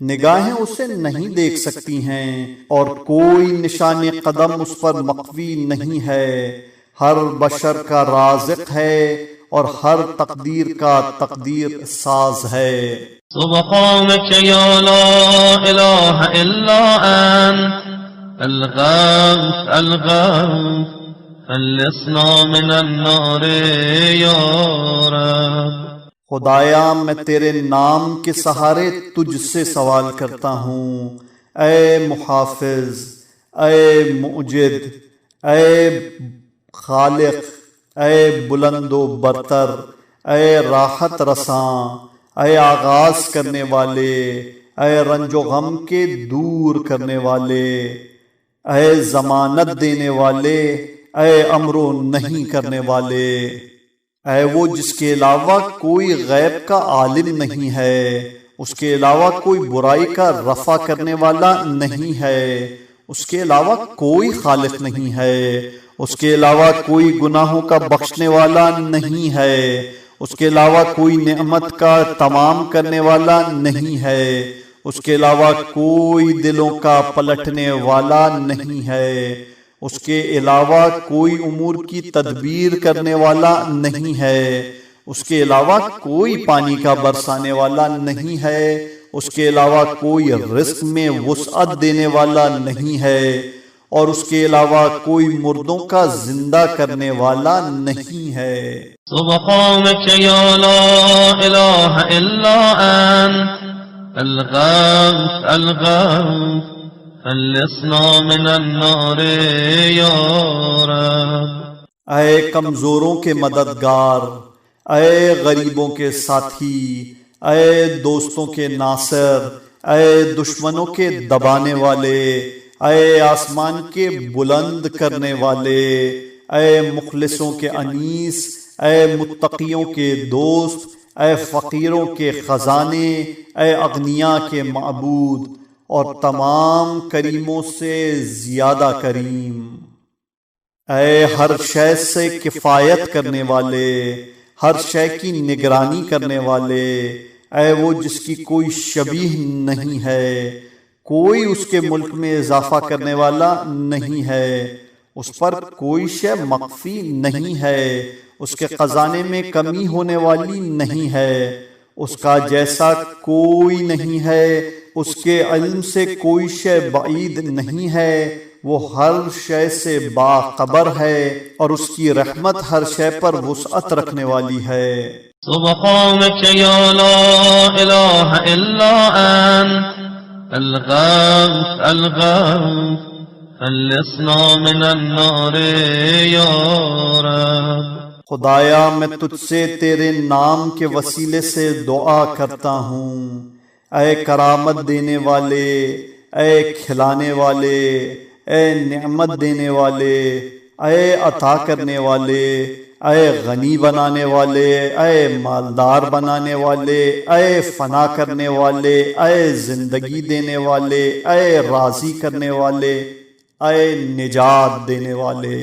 نگاہیں اسے نہیں دیکھ سکتی ہیں، اور کوئی نشان قدم اس پر مخفی نہیں ہے۔ ہر بشر کا رازق ہے اور ہر تقدیر کا تقدیر ساز ہے۔
سبحانك يا لا إله إلا أنت الغوث الغوث خلصنا من النار يا رب۔
خدایا میں تیرے نام کے سہارے تجھ سے سوال کرتا ہوں، اے محافظ، اے مؤجد، اے خالق، اے بلند و برتر، اے راحت رساں، اے آغاز کرنے والے، اے رنج و غم کے دور کرنے والے، اے ضمانت دینے والے، اے امر و نہیں کرنے والے، اے وہ جس کے علاوہ کوئی غیب کا عالم نہیں ہے، اس کے علاوہ کوئی برائی کا رفع کرنے والا نہیں ہے، اس کے علاوہ کوئی خالق نہیں ہے، اس کے علاوہ کوئی گناہوں کا بخشنے والا نہیں ہے، اس کے علاوہ کوئی نعمت کا تمام کرنے والا نہیں ہے، اس کے علاوہ کوئی دلوں کا پلٹنے والا نہیں ہے، اس کے علاوہ کوئی امور کی تدبیر کرنے والا نہیں ہے، اس کے علاوہ کوئی پانی کا برسانے والا نہیں ہے، اس کے علاوہ کوئی رزق میں وسعت دینے والا نہیں ہے، اور اس کے علاوہ کوئی مردوں کا زندہ کرنے والا نہیں ہے۔
سبحانك يا لا إله إلا أنت الغوث الغوث خلصنا من النار يا رب۔
اے کمزوروں کے مددگار، اے غریبوں کے ساتھی، اے دوستوں کے ناصر، اے دشمنوں کے دبانے والے، اے آسمان کے بلند کرنے والے، اے مخلصوں کے انیس، اے متقیوں کے دوست، اے فقیروں کے خزانے، اے اغنیاء کے معبود، اور تمام کریموں سے زیادہ کریم، اے ہر شے سے کفایت کرنے والے، ہر شے کی نگرانی کرنے والے، اے وہ جس کی کوئی شبیہ نہیں ہے، کوئی اس کے ملک میں اضافہ کرنے والا نہیں ہے، اس پر کوئی شے مخفی نہیں ہے، اس کے خزانے میں کمی ہونے والی نہیں ہے، اس کا جیسا کوئی نہیں ہے، اس کے علم سے کوئی شے بعید نہیں ہے، وہ ہر شے سے باخبر ہے، اور اس کی رحمت ہر شے پر وسعت رکھنے والی ہے۔
سبحانك يا لا إله إلا أنت الغوث الغوث خلصنا من النار يا رب۔
خدایا میں تجھ سے تیرے نام کے وسیلے سے دعا کرتا ہوں، اے کرامت دینے والے، اے کھلانے والے، اے نعمت دینے والے، اے عطا کرنے والے، اے غنی بنانے والے، اے مالدار بنانے والے، اے فنا کرنے والے، اے زندگی دینے والے، اے راضی کرنے والے، اے نجات دینے والے،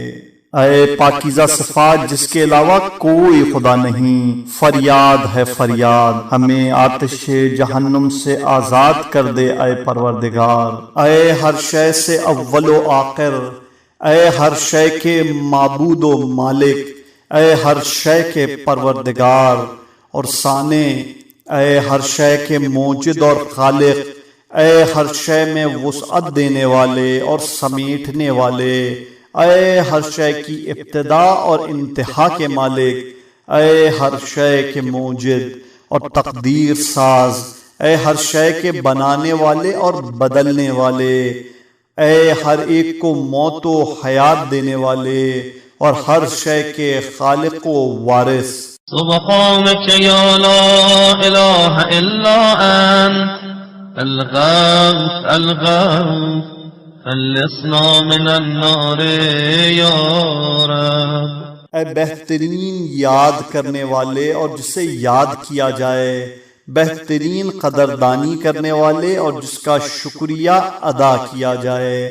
اے پاکیزہ صفات جس کے علاوہ کوئی خدا نہیں، فریاد ہے فریاد، ہمیں آتش جہنم سے آزاد کر دے اے پروردگار، اے ہر شے سے اول و آخر، اے ہر شے کے معبود و مالک، اے ہر شے کے پروردگار اور ثانی، اے ہر شے کے موجد اور خالق، اے ہر شے میں وسعت دینے والے اور سمیٹنے والے، اے ہر شے کی ابتدا اور انتہا کے مالک، اے ہر شے کے موجد اور تقدیر ساز، اے ہر شے کے بنانے والے اور بدلنے والے، اے ہر ایک کو موت و حیات دینے والے اور ہر شے کے خالق و وارث۔
سبحانك يا لا إله إلا أنت الغوث الغوث خلصنا من النار يا رب۔
اے بہترین یاد کرنے والے اور جسے یاد کیا جائے، بہترین قدردانی کرنے والے اور جس کا شکریہ ادا کیا جائے،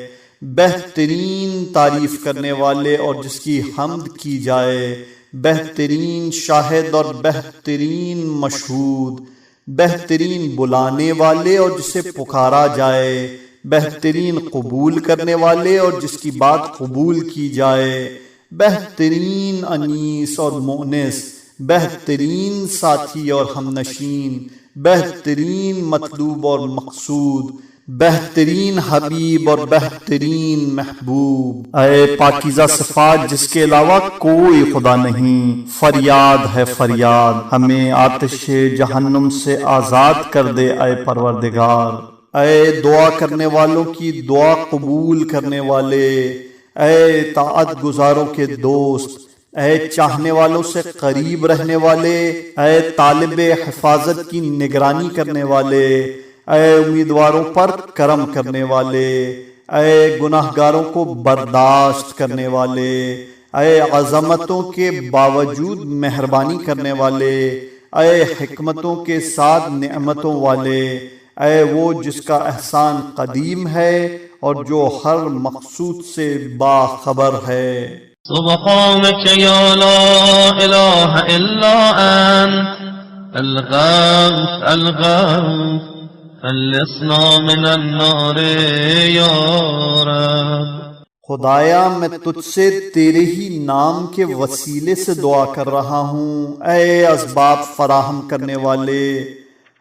بہترین تعریف کرنے والے اور جس کی حمد کی جائے، بہترین شاہد اور بہترین مشہود، بہترین بلانے والے اور جسے پکارا جائے، بہترین قبول کرنے والے اور جس کی بات قبول کی جائے، بہترین انیس اور مؤنس، بہترین ساتھی اور ہمنشین، بہترین مطلوب اور مقصود، بہترین حبیب اور بہترین محبوب۔ اے پاکیزہ صفات جس کے علاوہ کوئی خدا نہیں، فریاد ہے فریاد، ہمیں آتش جہنم سے آزاد کر دے اے پروردگار۔ اے دعا کرنے والوں کی دعا قبول کرنے والے، اے طاعت گزاروں کے دوست، اے چاہنے والوں سے قریب رہنے والے، اے طالب حفاظت کی نگرانی کرنے والے، اے امیدواروں پر کرم کرنے والے، اے گناہگاروں کو برداشت کرنے والے، اے عظمتوں کے باوجود مہربانی کرنے والے، اے حکمتوں کے ساتھ نعمتوں والے، اے وہ جس کا احسان قدیم ہے اور جو ہر مقصود سے باخبر ہے۔
سبحانك يا لا إله إلا أنت الغوث الغوث خلصنا من النار يا رب۔
خدایا میں تجھ سے تیرے ہی نام کے وسیلے سے دعا کر رہا ہوں، اے اسباب فراہم کرنے والے،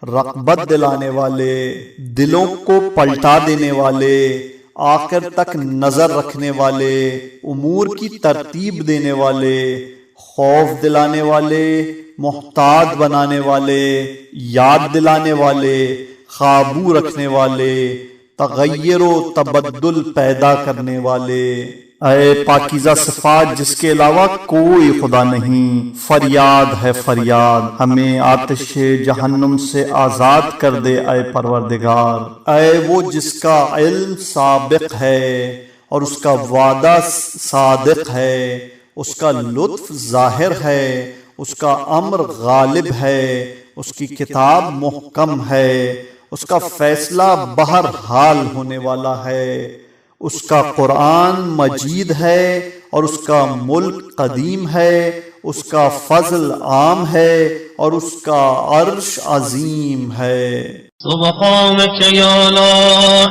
رغبت دلانے والے، دلوں کو پلٹا دینے والے، آخر تک نظر رکھنے والے، امور کی ترتیب دینے والے، خوف دلانے والے، محتاط بنانے والے، یاد دلانے والے، قابو رکھنے والے، تغیر و تبدل پیدا کرنے والے۔ اے پاکیزہ صفات جس کے علاوہ کوئی خدا نہیں، فریاد ہے فریاد، ہمیں آتش جہنم سے آزاد کر دے اے پروردگار۔ اے وہ جس کا علم سابق ہے اور اس کا وعدہ صادق ہے، اس کا لطف ظاہر ہے، اس کا امر غالب ہے، اس کی کتاب محکم ہے، اس کا فیصلہ بہرحال ہونے والا ہے، اس کا قرآن مجید ہے اور اس کا ملک قدیم ہے، اس کا فضل عام ہے اور اس کا عرش عظیم ہے۔
سبحانك يا لا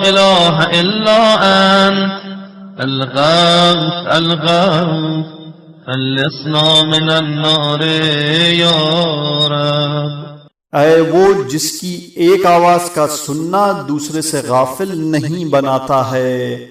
إله إلا أنت الغوث الغوث خلصنا من النار يا رب۔
اے وہ جس کی ایک آواز کا سننا دوسرے سے غافل نہیں بناتا ہے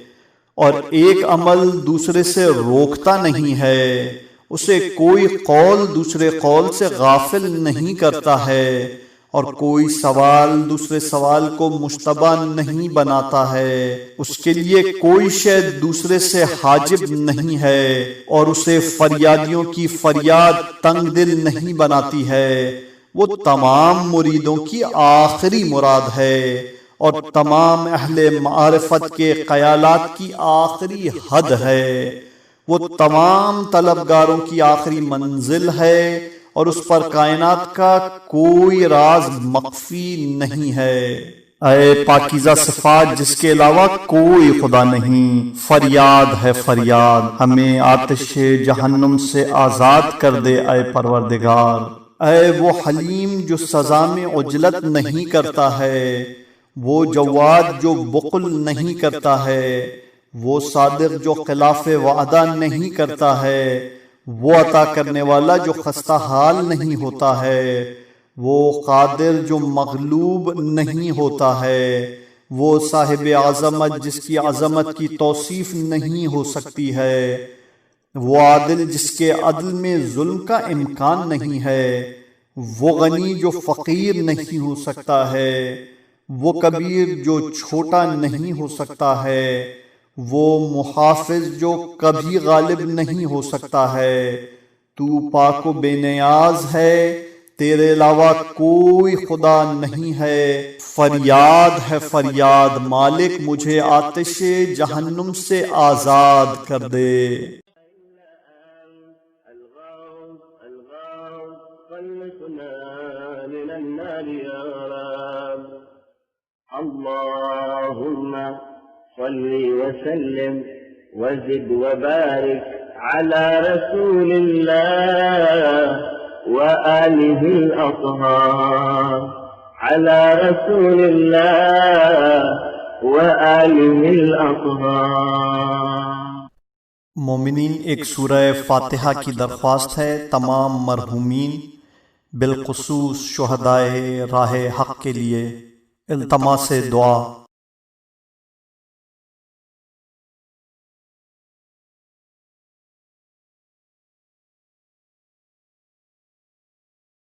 اور ایک عمل دوسرے سے روکتا نہیں ہے، اسے کوئی قول دوسرے قول سے غافل نہیں کرتا ہے اور کوئی سوال دوسرے سوال کو مشتبہ نہیں بناتا ہے، اس کے لیے کوئی شے دوسرے سے حاجب نہیں ہے اور اسے فریادیوں کی فریاد تنگ دل نہیں بناتی ہے۔ وہ تمام مریدوں کی آخری مراد ہے اور تمام اہل معرفت کے خیالات کی آخری حد ہے، وہ تمام طلبگاروں کی آخری منزل ہے اور اس پر کائنات کا کوئی راز مخفی نہیں ہے۔ اے پاکیزہ صفات جس کے علاوہ کوئی خدا نہیں، فریاد ہے فریاد، ہمیں آتش جہنم سے آزاد کر دے اے پروردگار۔ اے وہ حلیم جو سزا میں عجلت نہیں کرتا ہے، وہ جواد جو بخل نہیں کرتا ہے، وہ صادق جو خلاف وعدہ نہیں کرتا ہے، وہ عطا کرنے والا جو خستہ حال نہیں ہوتا ہے، وہ قادر جو مغلوب نہیں ہوتا ہے، وہ صاحب عظمت جس کی عظمت کی توصیف نہیں ہو سکتی ہے، وہ عادل جس کے عدل میں ظلم کا امکان نہیں ہے، وہ غنی جو فقیر نہیں ہو سکتا ہے، وہ کبیر جو چھوٹا نہیں ہو سکتا ہے، وہ محافظ جو کبھی غالب نہیں ہو سکتا ہے۔ تو پاک و بے نیاز ہے، تیرے علاوہ کوئی خدا نہیں ہے۔ فریاد ہے فریاد، مالک مجھے آتش جہنم سے آزاد کر دے۔
اللهم صل وسلم وزد وبارك على رسول الله وآله الأطهار، على رسول الله وآله الأطهار۔
مومنین، ایک سورہ فاتحہ کی درخواست ہے تمام مرحومین بالخصوص شہدائے راہ حق کے لیے۔ التماس دعا۔